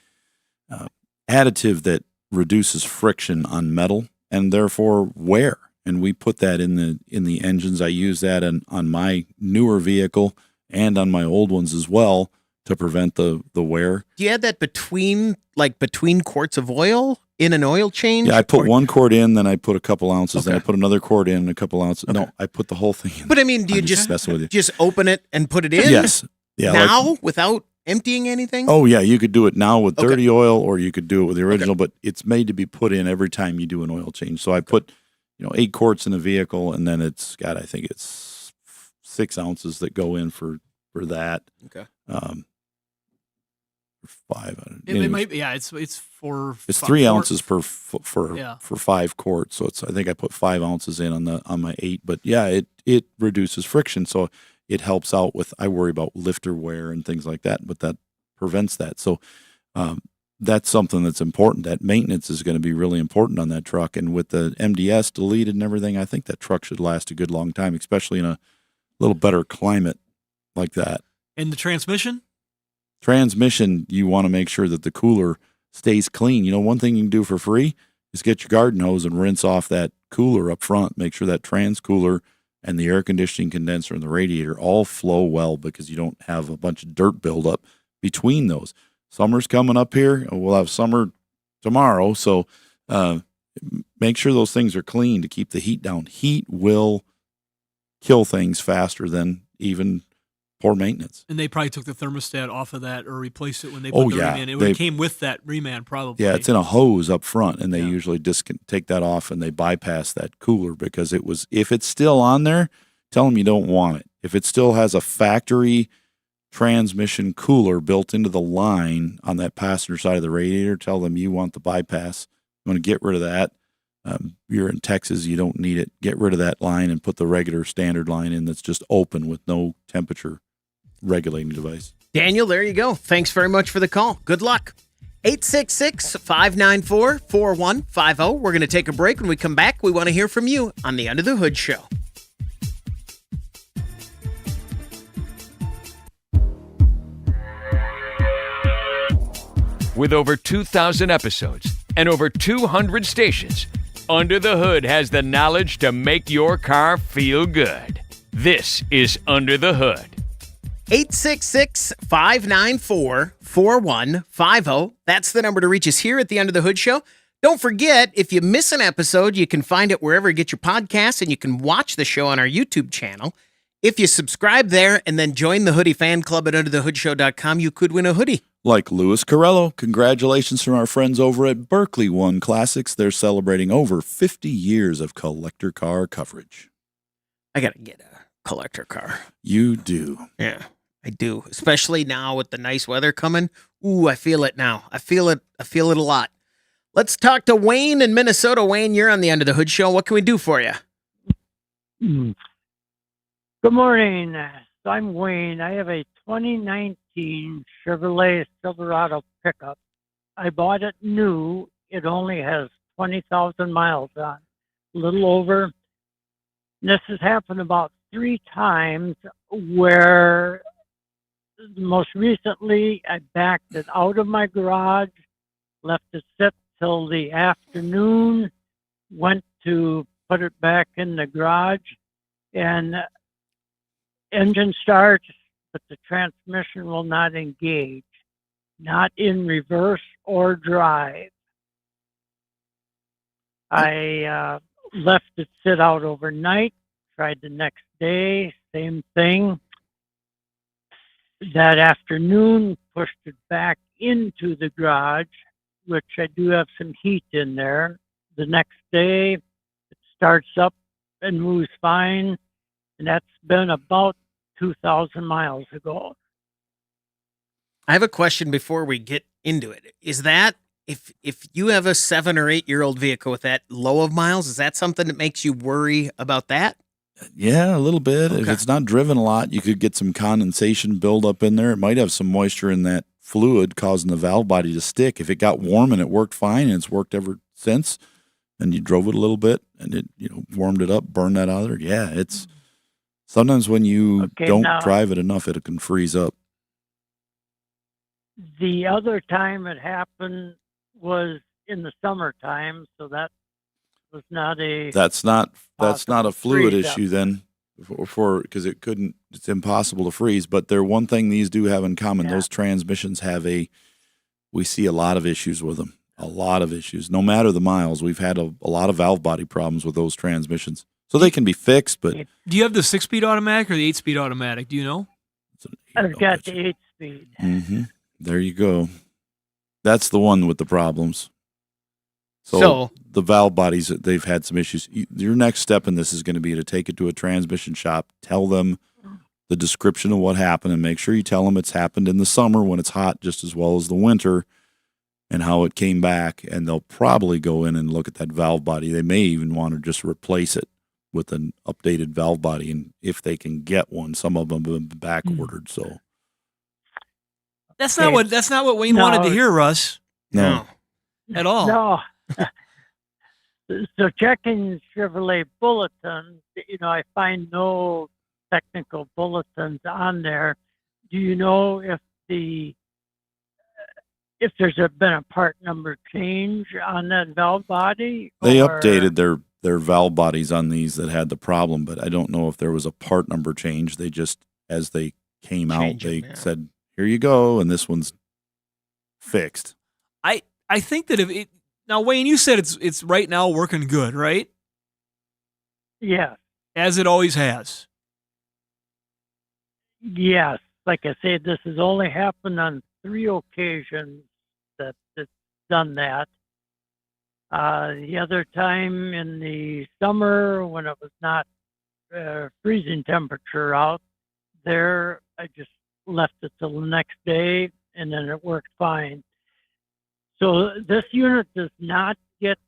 additive that reduces friction on metal and therefore wear. And we put that in the engines. I use that on my newer vehicle and on my old ones as well to prevent the wear. Do you add that between quarts of oil in an oil change? Yeah, I put 1 quart in, then I put a couple ounces, then I put another quart in and a couple ounces. Okay. No, I put the whole thing in. But I mean, do you just open it and put it in? Yes. Yeah. Now without emptying anything? Oh yeah, you could do it now with dirty oil, or you could do it with the original, but it's made to be put in every time you do an oil change. So I put 8 quarts in the vehicle, and then it's got, I think it's 6 ounces that go in for that. Okay. 5. It might be, it's for. It's 3 ounces for 5 quarts. So I think I put 5 ounces in on my 8. But yeah, it reduces friction, so it helps out with. I worry about lifter wear and things like that, but that prevents that. So. That's something that's important. That maintenance is going to be really important on that truck. And with the MDS deleted and everything, I think that truck should last a good long time, especially in a little better climate like that. And the transmission? Transmission, you want to make sure that the cooler stays clean. One thing you can do for free is get your garden hose and rinse off that cooler up front. Make sure that trans cooler and the air conditioning condenser and the radiator all flow well, because you don't have a bunch of dirt buildup between those. Summer's coming up here. We'll have summer tomorrow. So make sure those things are clean to keep the heat down. Heat will kill things faster than even poor maintenance. And they probably took the thermostat off of that or replaced it when they put the reman in. It came with that reman probably. Yeah, it's in a hose up front, and they usually take that off and they bypass that cooler, because if it's still on there, tell them you don't want it. If it still has a factory transmission cooler built into the line on that passenger side of the radiator, tell them you want the bypass. You want to get rid of that. You're in Texas, you don't need it. Get rid of that line and put the regular standard line in that's just open with no temperature regulating device. Daniel, there you go. Thanks very much for the call. Good luck. 866-594-4150. We're going to take a break. When we come back, we want to hear from you on the Under the Hood Show. With over 2,000 episodes and over 200 stations, Under the Hood has the knowledge to make your car feel good. This is Under the Hood. 866-594-4150. That's the number to reach us here at the Under the Hood Show. Don't forget, if you miss an episode, you can find it wherever you get your podcasts, and you can watch the show on our YouTube channel. If you subscribe there and then join the Hoodie fan club at underthehoodshow.com, you could win a hoodie. Like Louis Corello, congratulations from our friends over at Berkeley One Classics. They're celebrating over 50 years of collector car coverage. I got to get a collector car. You do. Yeah, I do. Especially now with the nice weather coming. Ooh, I feel it now. I feel it a lot. Let's talk to Wayne in Minnesota. Wayne, you're on the Under the Hood Show. What can we do for you? Good morning. I'm Wayne. I have a 2019 Chevrolet Silverado pickup. I bought it new. It only has 20,000 miles on, a little over. This has happened about 3 times where most recently, I backed it out of my garage, left it sit till the afternoon, went to put it back in the garage, and engine starts, but the transmission will not engage, not in reverse or drive. I left it sit out overnight, tried the next day, same thing. That afternoon, pushed it back into the garage, which I do have some heat in there. The next day, it starts up and moves fine, and that's been about 2,000 miles ago. I have a question before we get into it. Is that if you have a 7 or 8 year old vehicle with that low of miles, is that something that makes you worry about that? Yeah, a little bit. If Okay. it's not driven a lot, you could get some condensation buildup in there. It might have some moisture in that fluid causing the valve body to stick. If it got warm and it worked fine and it's worked ever since, and you drove it a little bit and it warmed it up, burned that out of there. Yeah, it's sometimes when you don't now- drive it enough, it can freeze up. The other time it happened was in the summertime, so that was not a. That's not a fluid freeze up. issue then, for because it's impossible to freeze. But one thing these do have in common: those transmissions we see a lot of issues with them. A lot of issues. No matter the miles, we've had a lot of valve body problems with those transmissions. So they can be fixed, but Do you have the 6-speed automatic or the 8-speed automatic? Do you know? I've got the 8-speed. There you go. That's the one with the problems. So the valve bodies, they've had some issues. Your next step in this is going to be to take it to a transmission shop, tell them the description of what happened, and make sure you tell them it's happened in the summer when it's hot just as well as the winter, and how it came back. And they'll probably go in and look at that valve body. They may even want to just replace it with an updated valve body, and if they can get one, some of them have been back ordered. So That's not what Wayne wanted to hear, Russ. no. At all. No. So checking Chevrolet bulletins, I find no technical bulletins on there. Do you know if there's been a part number change on that valve body? They or- updated their valve bodies on these that had the problem, but I don't know if there was a part number change. They just, as they came out, they said, "Here you go," and this one's fixed. I think that now, Wayne, you said it's right now working good, right? Yeah. As it always has. Yes. Like I said, this has only happened on 3 occasions that it's done that. The other time in the summer when it was not freezing temperature out there, I just left it till the next day and then it worked fine. So this unit does not get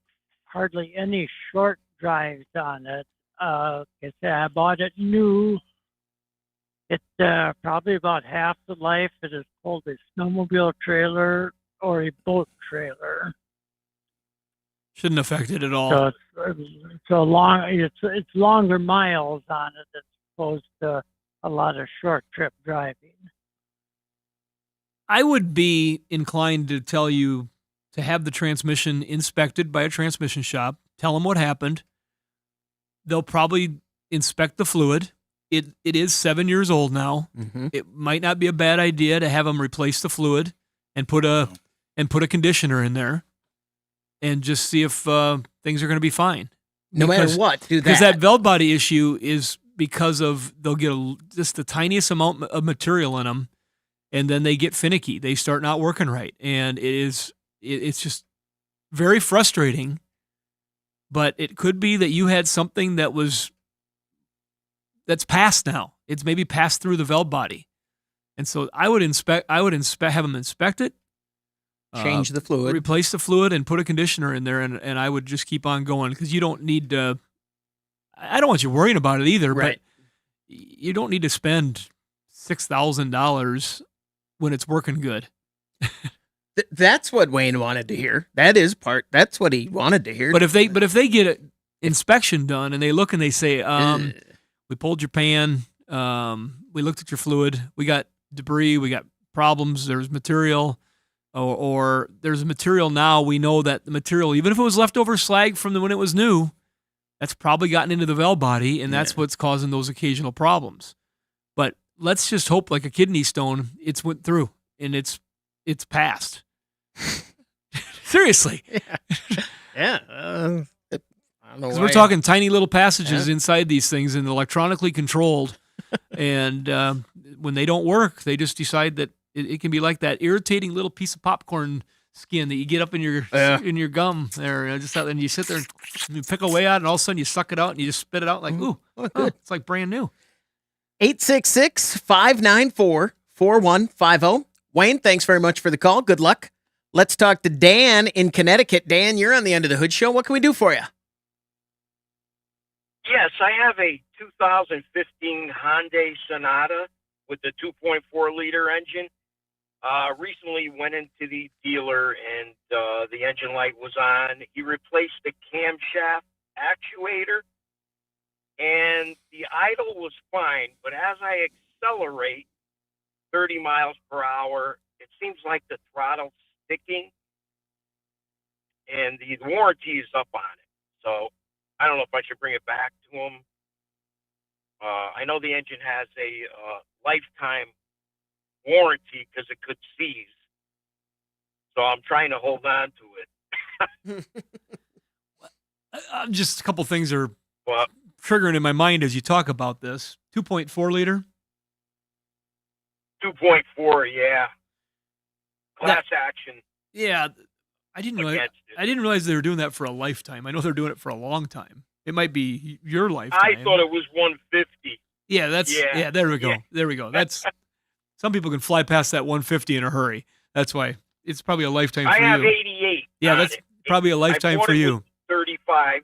hardly any short drives on it. Like I said, I bought it new. It's probably about half the life it is called a snowmobile trailer or a boat trailer. Shouldn't affect it at all. So it's longer miles on it as opposed to a lot of short trip driving. I would be inclined to tell you to have the transmission inspected by a transmission shop. Tell them what happened. They'll probably inspect the fluid. It is 7 years old now. Mm-hmm. It might not be a bad idea to have them replace the fluid and put a conditioner in there, and just see if things are going to be fine. No matter what, do that. Because that valve body issue is because of they'll get just the tiniest amount of material in them, and then they get finicky. They start not working right, and it's just very frustrating. But it could be that you had something that's passed now. It's maybe passed through the valve body, and so I would have them inspect it. Change the fluid. Replace the fluid and put a conditioner in there, and I would just keep on going because you don't need to. I don't want you worrying about it either, Right. but you don't need to spend $6,000 when it's working good. That's what Wayne wanted to hear. That's what he wanted to hear. But if they get an inspection done and they look and they say, we pulled your pan, we looked at your fluid, we got debris, we got problems, there's material, or there's a material now, we know that the material, even if it was leftover slag from when it was new, that's probably gotten into the valve body, and that's what's causing those occasional problems. But let's just hope, like a kidney stone, it's went through and it's passed. Seriously. Yeah. I don't know Because why. we're talking tiny little passages inside these things and electronically controlled. And when they don't work, they just decide that it can be like that irritating little piece of popcorn skin that you get up in your gum there. And you sit there and you pick away at it, and all of a sudden you suck it out and you just spit it out like, ooh, it's like brand new. 866-594-4150. Wayne, thanks very much for the call. Good luck. Let's talk to Dan in Connecticut. Dan, you're on the End of the Hood Show. What can we do for you? Yes, I have a 2015 Hyundai Sonata with the 2.4 liter engine. Recently went into the dealer and the engine light was on. He replaced the camshaft actuator and the idle was fine, but as I accelerate 30 miles per hour, it seems like the throttle's sticking and the warranty is up on it. So I don't know if I should bring it back to him. I know the engine has a lifetime warranty because it could seize. So I'm trying to hold on to it. Just a couple things are triggering in my mind as you talk about this. 2.4 liter. 2.4, yeah. Class action. Yeah. I didn't realize they were doing that for a lifetime. I know they're doing it for a long time. It might be your lifetime. I thought it was 150. Yeah, there we go. Yeah. There we go. That's some people can fly past that 150 in a hurry. That's why it's probably a lifetime for you. I have 88. Yeah, that's probably a lifetime for you. 35.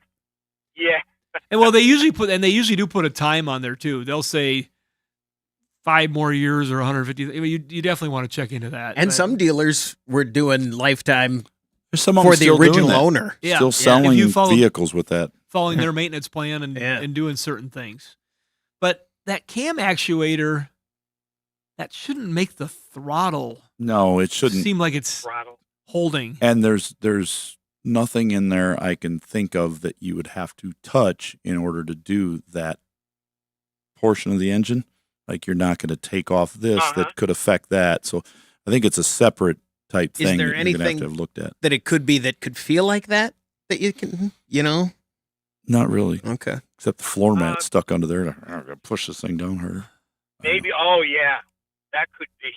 Yeah. And well, they usually do put a time on there too. They'll say 5 more years or 150. I mean, you definitely want to check into that. And some dealers were doing lifetime There's some of for them the still doing original that. owner. Yeah. Still selling If you follow- vehicles with that. following their maintenance plan and doing certain things. But that cam actuator, that shouldn't make the throttle No, it shouldn't. seem like it's holding. And there's nothing in there I can think of that you would have to touch in order to do that portion of the engine. Like you're not going to take off this that could affect that. So I think it's a separate type Is thing there that you're going to anything have looked at. that it could be that could feel like that you can, Not really. Okay. Except the floor mat stuck under there. I'm going to push this thing down harder. Maybe. Oh, yeah. That could be.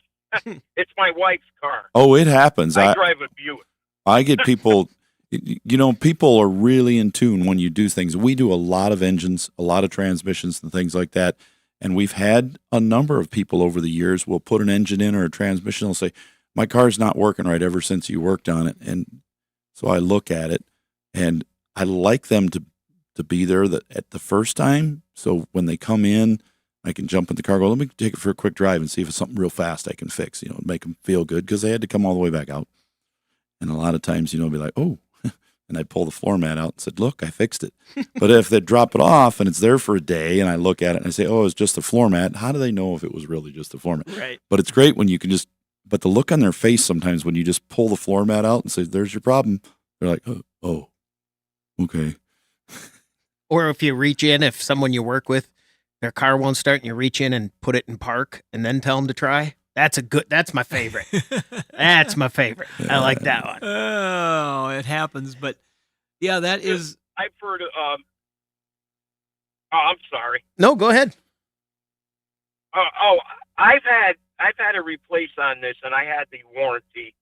It's my wife's car. Oh, it happens. I drive a Buick. I get people, people are really in tune when you do things. We do a lot of engines, a lot of transmissions and things like that. And we've had a number of people over the years will put an engine in or a transmission. They'll say, my car's not working right ever since you worked on it. And so I look at it and I like them to be there at the first time. So when they come in, I can jump in the car, go, let me take it for a quick drive and see if it's something real fast I can fix, make them feel good because they had to come all the way back out. And a lot of times, be like, oh, and I pull the floor mat out and said, look, I fixed it. But if they drop it off and it's there for a day and I look at it and I say, oh, it's just the floor mat, how do they know if it was really just the floor mat? Right. But it's great when you can but the look on their face sometimes when you just pull the floor mat out and say, there's your problem, they're like, oh okay. Or if you reach in, if someone you work with, their car won't start and you reach in and put it in park and then tell them to try. That's my favorite. That's my favorite. I like that one. Oh, it happens. But yeah, that is. I've heard. I'm sorry. No, go ahead. I've had a replace on this, and I had the warranty.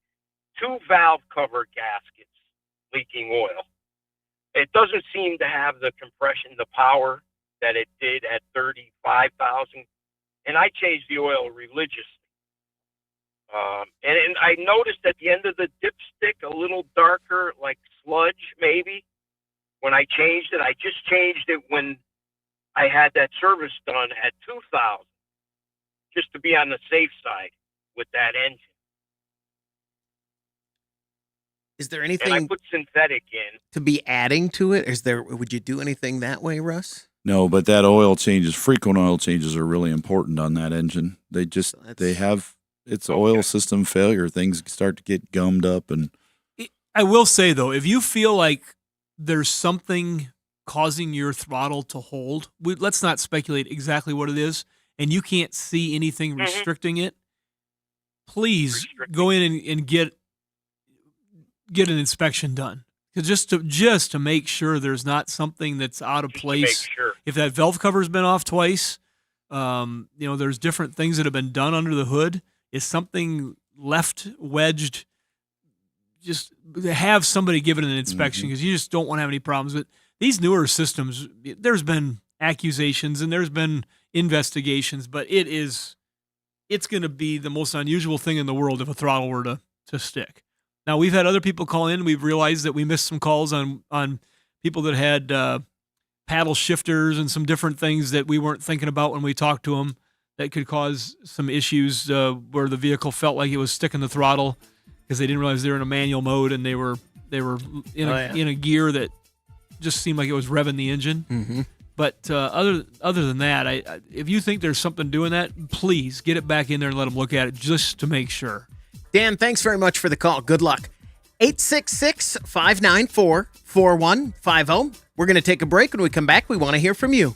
2 valve cover gaskets leaking oil. It doesn't seem to have the compression, the power that it did at 35,000, and I changed the oil religiously. And I noticed at the end of the dipstick a little darker, like sludge, maybe. When I changed it, I just changed it when I had that service done at 2,000, just to be on the safe side with that engine. Is there anything And I put synthetic in. to be adding to it? Would you do anything that way, Russ? No, but that oil changes, frequent oil changes are really important on that engine. They have it's oil system failure. Things start to get gummed up. And I will say, though, if you feel like there's something causing your throttle to hold, let's not speculate exactly what it is, and you can't see anything restricting it, please go in and get an inspection done. Just to make sure there's not something that's out of place. If that valve cover's been off twice, there's different things that have been done under the hood. Is something left wedged? Just have somebody give it an inspection because you just don't want to have any problems with these newer systems. There's been accusations and there's been investigations, but it's going to be the most unusual thing in the world if a throttle were to stick. Now, we've had other people call in. We've realized that we missed some calls on people that had paddle shifters and some different things that we weren't thinking about when we talked to them that could cause some issues where the vehicle felt like it was sticking the throttle because they didn't realize they were in a manual mode and they were in a gear that just seemed like it was revving the engine. Mm-hmm. But other than that, if you think there's something doing that, please get it back in there and let them look at it just to make sure. Dan, thanks very much for the call. Good luck. 866-594-4150. We're going to take a break. When we come back, we want to hear from you.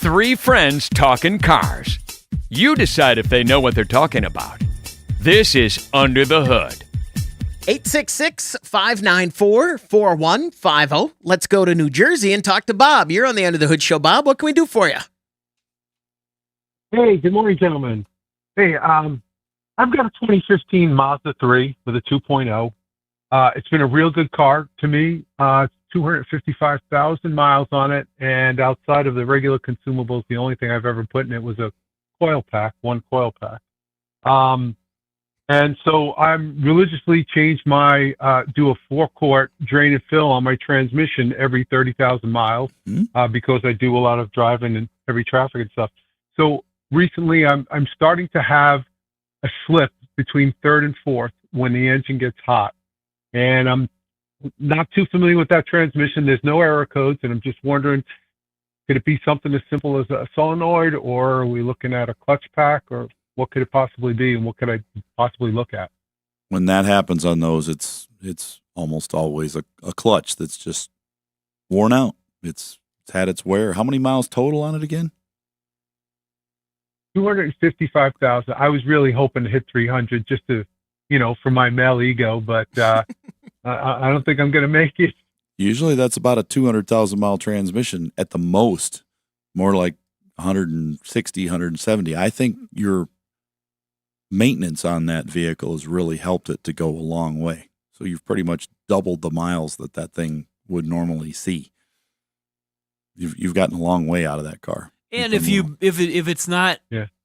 Three friends talking cars. You decide if they know what they're talking about. This is Under the Hood. 866-594-4150. Let's go to New Jersey and talk to Bob. You're on the Under the Hood show, Bob. What can we do for you? Hey, good morning, gentlemen. Hey, I've got a 2015 Mazda 3 with a 2.0. It's been a real good car to me. 255,000 miles on it, and outside of the regular consumables, the only thing I've ever put in it was a coil pack, one coil pack. And so I'm religiously changed do a forecourt drain and fill on my transmission every 30,000 miles because I do a lot of driving and heavy traffic and stuff. So recently I'm starting to have a slip between third and fourth when the engine gets hot. And I'm not too familiar with that transmission. There's no error codes, and I'm just wondering, could it be something as simple as a solenoid, or are we looking at a clutch pack, or what could it possibly be, and what could I possibly look at? When that happens on those, it's almost always a clutch that's just worn out. It's had its wear. How many miles total on it again? 255,000. I was really hoping to hit 300 just to, for my male ego, but I don't think I'm going to make it. Usually that's about a 200,000 mile transmission at the most, more like 160, 170. I think your maintenance on that vehicle has really helped it to go a long way. So you've pretty much doubled the miles that thing would normally see. You've gotten a long way out of that car. And if it's not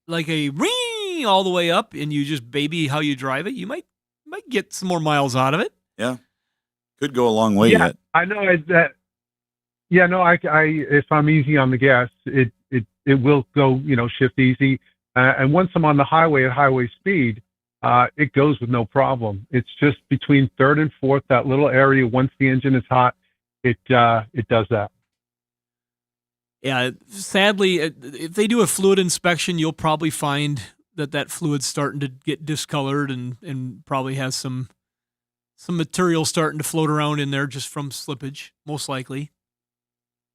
like a ring all the way up and you just baby how you drive it, you might get some more miles out of it. Yeah. Could go a long way yet. I know that. Yeah, no, I if I'm easy on the gas, it will go, shift easy. And once I'm on the highway at highway speed, it goes with no problem. It's just between third and fourth, that little area. Once the engine is hot, it does that. Yeah, sadly, if they do a fluid inspection, you'll probably find that fluid's starting to get discolored and probably has some material starting to float around in there just from slippage, most likely.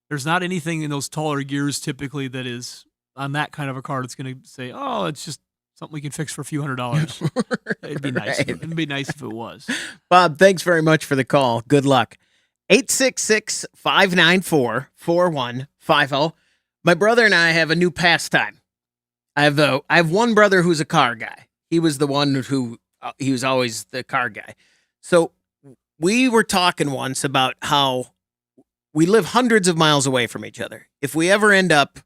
There's not anything in those taller gears typically that is on that kind of a car that's going to say, oh, it's just something we can fix for a few $100s. It'd be nice. It'd be nice if it was. Bob, thanks very much for the call. Good luck. 866-594-4150. My brother and I have a new pastime. I have one brother who's a car guy. He was the one he was always the car guy. So we were talking once about how we live hundreds of miles away from each other. If we ever end up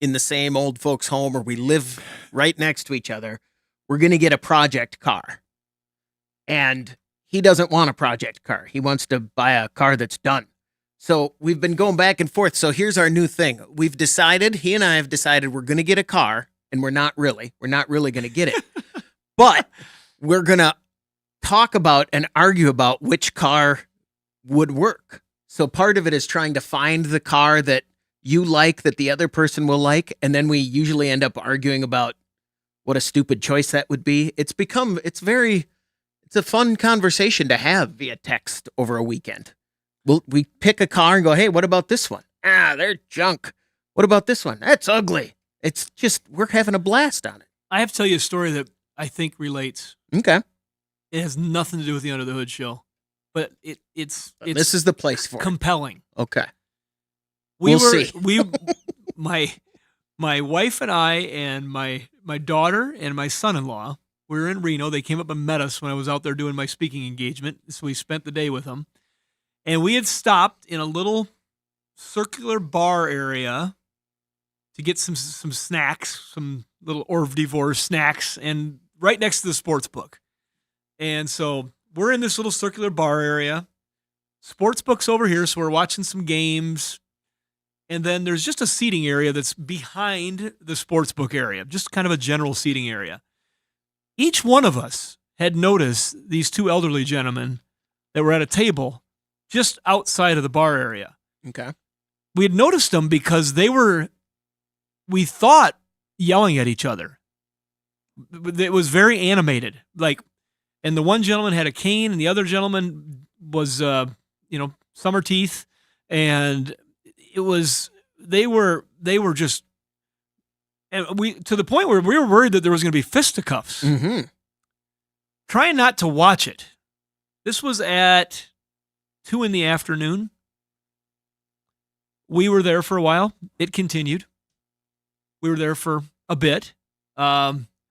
in the same old folks' home or we live right next to each other, we're going to get a project car. And he doesn't want a project car. He wants to buy a car that's done. So we've been going back and forth. So here's our new thing. He and I have decided we're going to get a car, and we're not really going to get it. But we're going to talk about and argue about which car would work. So part of it is trying to find the car that you like, that the other person will like. And then we usually end up arguing about what a stupid choice that would be. It's a fun conversation to have via text over a weekend. We pick a car and go, hey, what about this one? They're junk. What about this one? That's ugly. It's just, we're having a blast on it. I have to tell you a story that I think relates. Okay. It has nothing to do with the Under the Hood show, but it's this is the place for compelling. It. Okay. We'll see. My wife and I and my daughter and my son-in-law, we were in Reno. They came up and met us when I was out there doing my speaking engagement. So we spent the day with them. And we had stopped in a little circular bar area to get some snacks, some little hors d'oeuvre snacks, and right next to the sports book. And so we're in this little circular bar area. Sports book's over here, so we're watching some games. And then there's just a seating area that's behind the sports book area, just kind of a general seating area. Each one of us had noticed these two elderly gentlemen that were at a table just outside of the bar area. Okay. We had noticed them because they were, we thought, yelling at each other. It was very animated. And the one gentleman had a cane, and the other gentleman was, summer teeth. And they were just, and to the point where we were worried that there was going to be fisticuffs. Mm-hmm. Trying not to watch it. This was at 2 p.m. We were there for a while. It continued. We were there for a bit.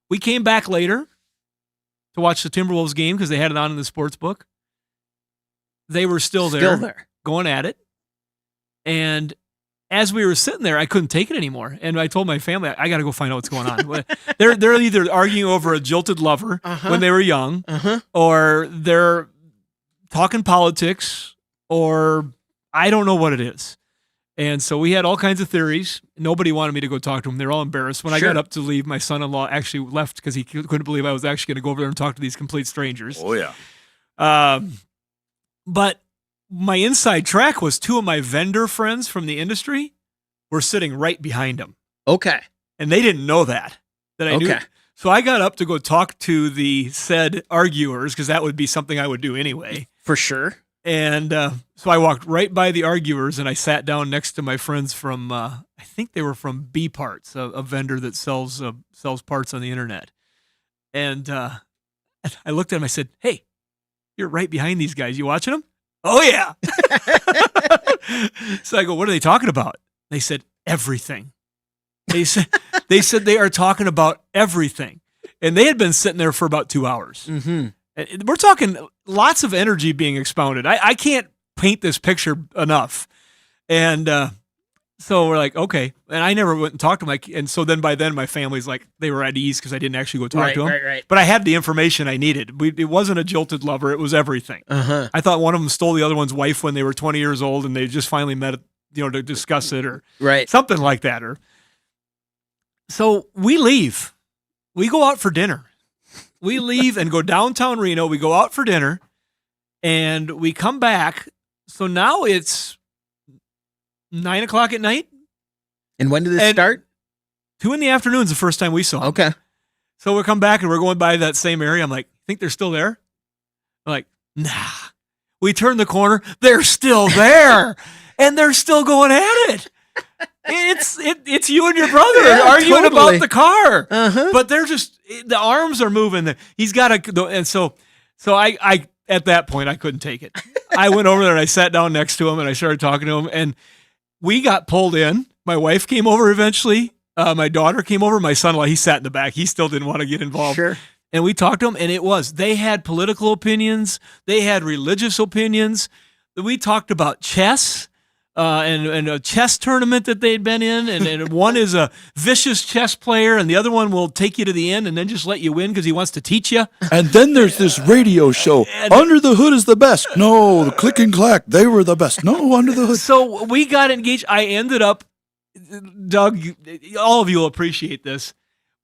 We came back later to watch the Timberwolves game because they had it on in the sports book. They were still there, going at it. And as we were sitting there, I couldn't take it anymore. And I told my family, I got to go find out what's going on. They're either arguing over a jilted lover when they were young, or they're talking politics, or I don't know what it is. And so we had all kinds of theories. Nobody wanted me to go talk to them. They're all embarrassed. When I got up to leave, my son-in-law actually left because he couldn't believe I was actually going to go over there and talk to these complete strangers. Oh, yeah. But my inside track was two of my vendor friends from the industry were sitting right behind him. Okay. And they didn't know that I knew. So I got up to go talk to the said arguers because that would be something I would do anyway. For sure. And so I walked right by the arguers and I sat down next to my friends from, I think they were from B Parts, a vendor that sells parts on the internet. And I looked at him, I said, hey, you're right behind these guys. You watching them? Oh, yeah. So I go, what are they talking about? They said, everything. They said they are talking about everything. And they had been sitting there for about 2 hours. Mm-hmm. We're talking lots of energy being expounded. I can't paint this picture enough. And so we're like, okay. And I never went and talked to them. And so then by then my family's like, they were at ease because I didn't actually go talk to them. Right. But I had the information I needed. It wasn't a jilted lover. It was everything. I thought one of them stole the other one's wife when they were 20 years old and they just finally met, to discuss it or something like that. So we leave. We go out for dinner. We leave and go downtown Reno. We go out for dinner and we come back. So now it's 9 o'clock at night. And when did this start? 2 p.m. is the first time we saw them. Okay. So we come back and we're going by that same area. I'm like, think they're still there? I'm like, nah. We turn the corner. They're still there. And they're still going at it. It's you and your brother arguing about the car. But they're just, the arms are moving. He's got to, and so I at that point, I couldn't take it. I went over there and I sat down next to him and I started talking to him and we got pulled in. My wife came over eventually. My daughter came over. My son-in-law, he sat in the back. He still didn't want to get involved. Sure. And we talked to them and they had political opinions. They had religious opinions. We talked about chess. And a chess tournament that they'd been in, and one is a vicious chess player, and the other one will take you to the end and then just let you win because he wants to teach you. And then there's this radio show. Under the Hood is the best. No, the Click and Clack, they were the best. No, Under the Hood. So we got engaged. I ended up, Doug, all of you will appreciate this.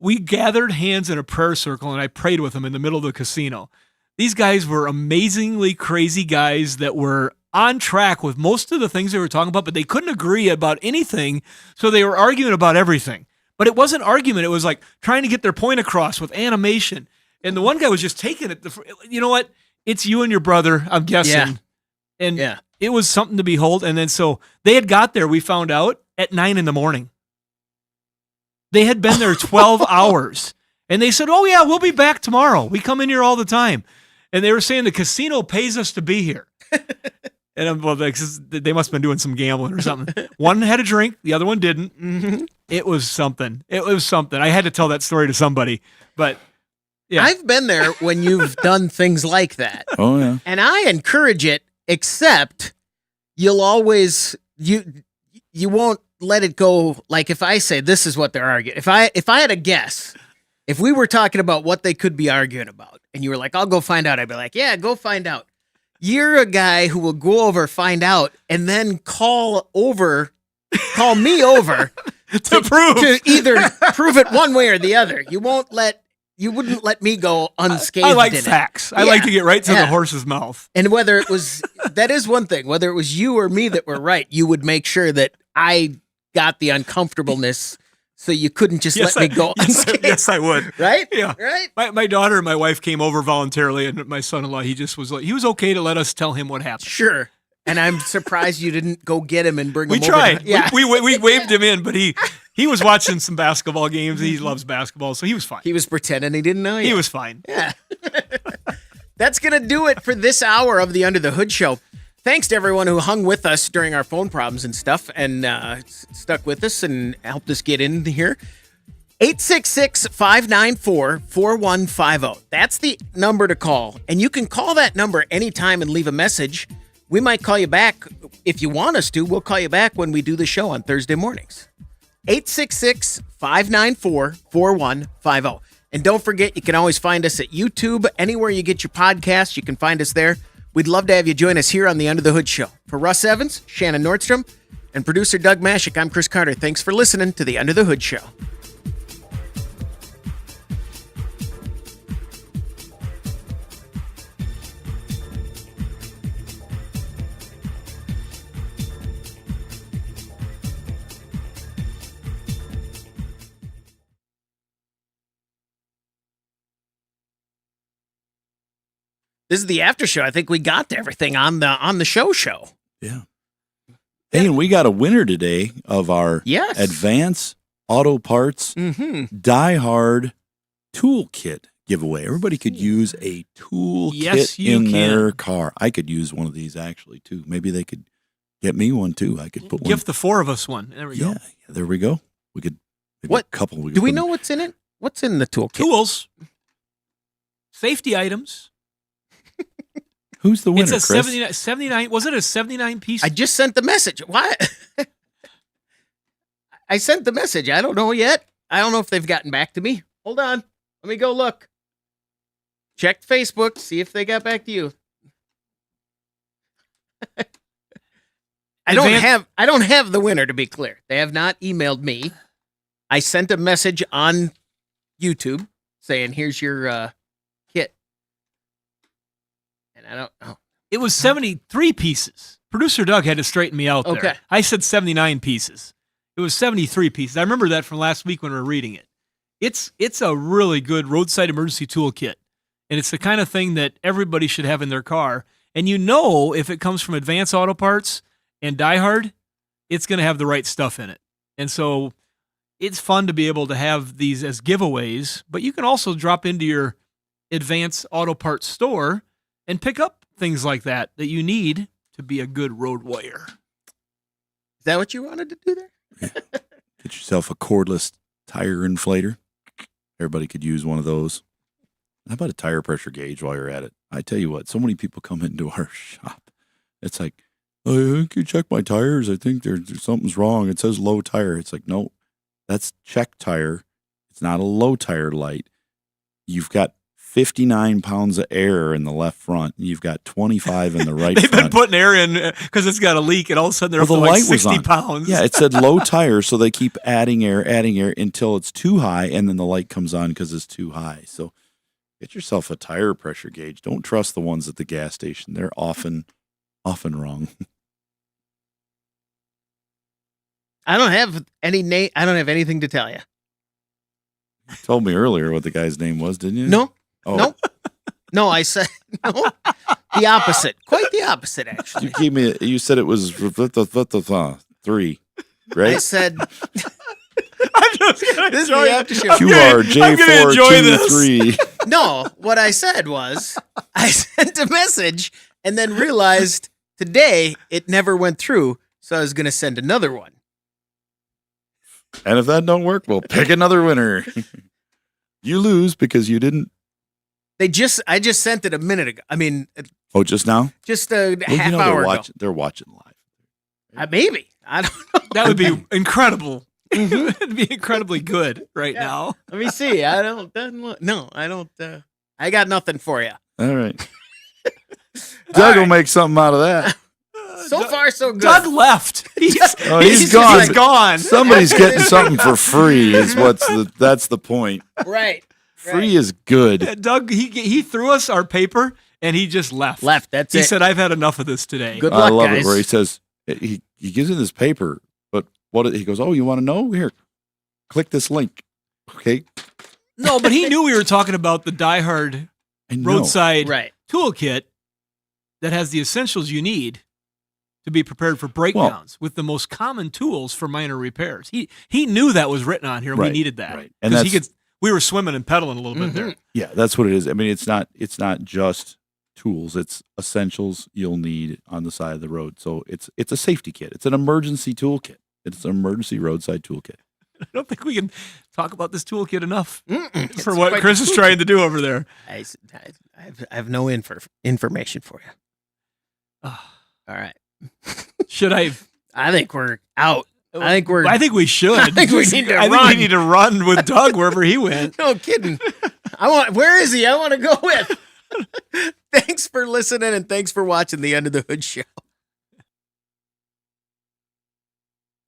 We gathered hands in a prayer circle, and I prayed with them in the middle of the casino. These guys were amazingly crazy guys that were on track with most of the things they were talking about, but they couldn't agree about anything, so they were arguing about everything. But it wasn't argument. It was like trying to get their point across with animation. And the one guy was just taking it. You know what? It's you and your brother, I'm guessing. Yeah. And Yeah. it was something to behold. And then so they had got there, we found out, at 9 a.m. They had been there 12 hours. And they said, oh, yeah, we'll be back tomorrow. We come in here all the time. And they were saying the casino pays us to be here. And I'm well, they must have been doing some gambling or something. One had a drink, the other one didn't. Mm-hmm. It was something. It was something. I had to tell that story to somebody. But yeah. I've been there when you've done things like that. Oh, yeah. And I encourage it, except you'll always you won't let it go. Like if I say this is what they're arguing. If I had a guess, if we were talking about what they could be arguing about, and you were like, I'll go find out, I'd be like, yeah, go find out. You're a guy who will go over, find out, and then call me over to either prove it one way or the other. You wouldn't let me go unscathed. I like in facts. It. I like to get right to Yeah. the horse's mouth. And whether it was, that is one thing, whether it was you or me that were right, you would make sure that I got the uncomfortableness so you couldn't just let me go unscathed. Yes, I would. Right? Yeah. Right? My daughter and my wife came over voluntarily, and my son-in-law, he was okay to let us tell him what happened. Sure. And I'm surprised you didn't go get him and bring We him tried. over. Yeah. We waved him in, but he was watching some basketball games. He loves basketball, so he was fine. He was pretending he didn't know you. He was fine. Yeah. That's going to do it for this hour of the Under the Hood Show. Thanks to everyone who hung with us during our phone problems and stuff and stuck with us and helped us get in here. 866-594-4150. That's the number to call. And you can call that number anytime and leave a message. We might call you back. If you want us to, we'll call you back when we do the show on Thursday mornings. 866-594-4150. And don't forget, you can always find us at YouTube. Anywhere you get your podcasts, you can find us there. We'd love to have you join us here on the Under the Hood Show. For Russ Evans, Shannon Nordstrom, and producer Doug Mashik, I'm Chris Carter. Thanks for listening to the Under the Hood Show. This is the after show. I think we got to everything on the show. Yeah. Hey, and we got a winner today of our Advance Auto Parts Die Hard Toolkit giveaway. Everybody could use a toolkit in their car. I could use one of these actually too. Maybe they could get me one too. I could put one. Gift the four of us one. There we go. Yeah, there we go. We could maybe What a couple. Do we know what's in it? What's in the toolkit? Tools, safety items. Who's the winner, It's a Chris? 79. Was it a 79 piece? I just sent the message. Why? I sent the message. I don't know yet. I don't know if they've gotten back to me. Hold on. Let me go look. Check Facebook. See if they got back to you. I don't have the winner, to be clear. They have not emailed me. I sent a message on YouTube saying, here's your kit. And I don't know. It was 73 pieces. Producer Doug had to straighten me out there. Okay. I said 79 pieces. It was 73 pieces. I remember that from last week when we were reading it. It's a really good roadside emergency toolkit. And it's the kind of thing that everybody should have in their car. And you know if it comes from Advance Auto Parts and Die Hard, it's going to have the right stuff in it. And so it's fun to be able to have these as giveaways, but you can also drop into your Advance Auto Parts store and pick up things like that you need to be a good road warrior. Is that what you wanted to do there? Get yourself a cordless tire inflator. Everybody could use one of those. How about a tire pressure gauge while you're at it? I tell you what, so many people come into our shop. It's like, oh, can you check my tires? I think there's something's wrong. It says low tire. It's like, no, that's check tire. It's not a low tire light. You've got 59 pounds of air in the left front. And you've got 25 in the right They've front. been putting air in because it's got a leak, and all of a sudden they're up to the like light was 60 on. pounds. Yeah, it said low tire, so they keep adding air until it's too high, and then the light comes on because it's too high. So Get yourself a tire pressure gauge. Don't trust the ones at the gas station. They're often wrong. I don't have any name. I don't have anything to tell you. You told me earlier what the guy's name was, didn't you? No. Oh. No. No, I said no. The opposite. Quite the opposite, actually. You said it was 3, right? I said I'm just gonna this is enjoy the it. after show. QRJ423. No, what I said was I sent a message and then realized today it never went through, so I was going to send another one. And if that don't work, we'll pick another winner. You lose because you didn't. I just sent it a minute ago. I mean, Just now? just a Well, half you know hour ago. they're watching live. Maybe. I don't know. That would be incredible. It'd be incredibly good right now. Let me see. I don't. No, I don't. I got nothing for you. All right. Doug will make something out of that. So far, so good. Doug left. He's He's gone. He's gone. Somebody's getting something for free. That's the point. Right. Free is good. Doug, he threw us our paper and he just left. That's he it. said, "I've had enough of this today." Good luck, I love guys. it where he says he gives him this paper, but he goes, "Oh, you want to know? Here, click this link." Okay. No, but he knew we were talking about the diehard I know. roadside Right. toolkit that has the essentials you need to be prepared for breakdowns with the most common tools for minor repairs. He knew that was written on here and we Right, needed that. right. And Because we were swimming and pedaling a little bit there. Yeah, that's what it is. I mean, it's not just tools; it's essentials you'll need on the side of the road. So it's a safety kit. It's an emergency toolkit. It's an emergency roadside toolkit. I don't think we can talk about this toolkit enough It's for what quite Chris is trying to do over there. I have no information for you. All right. Should I? I think we're out. I think we should. I think we need to I think run. we need to run with Doug wherever he went. No kidding. Where is he? I want to go with. Thanks for listening and thanks for watching the Under the Hood Show.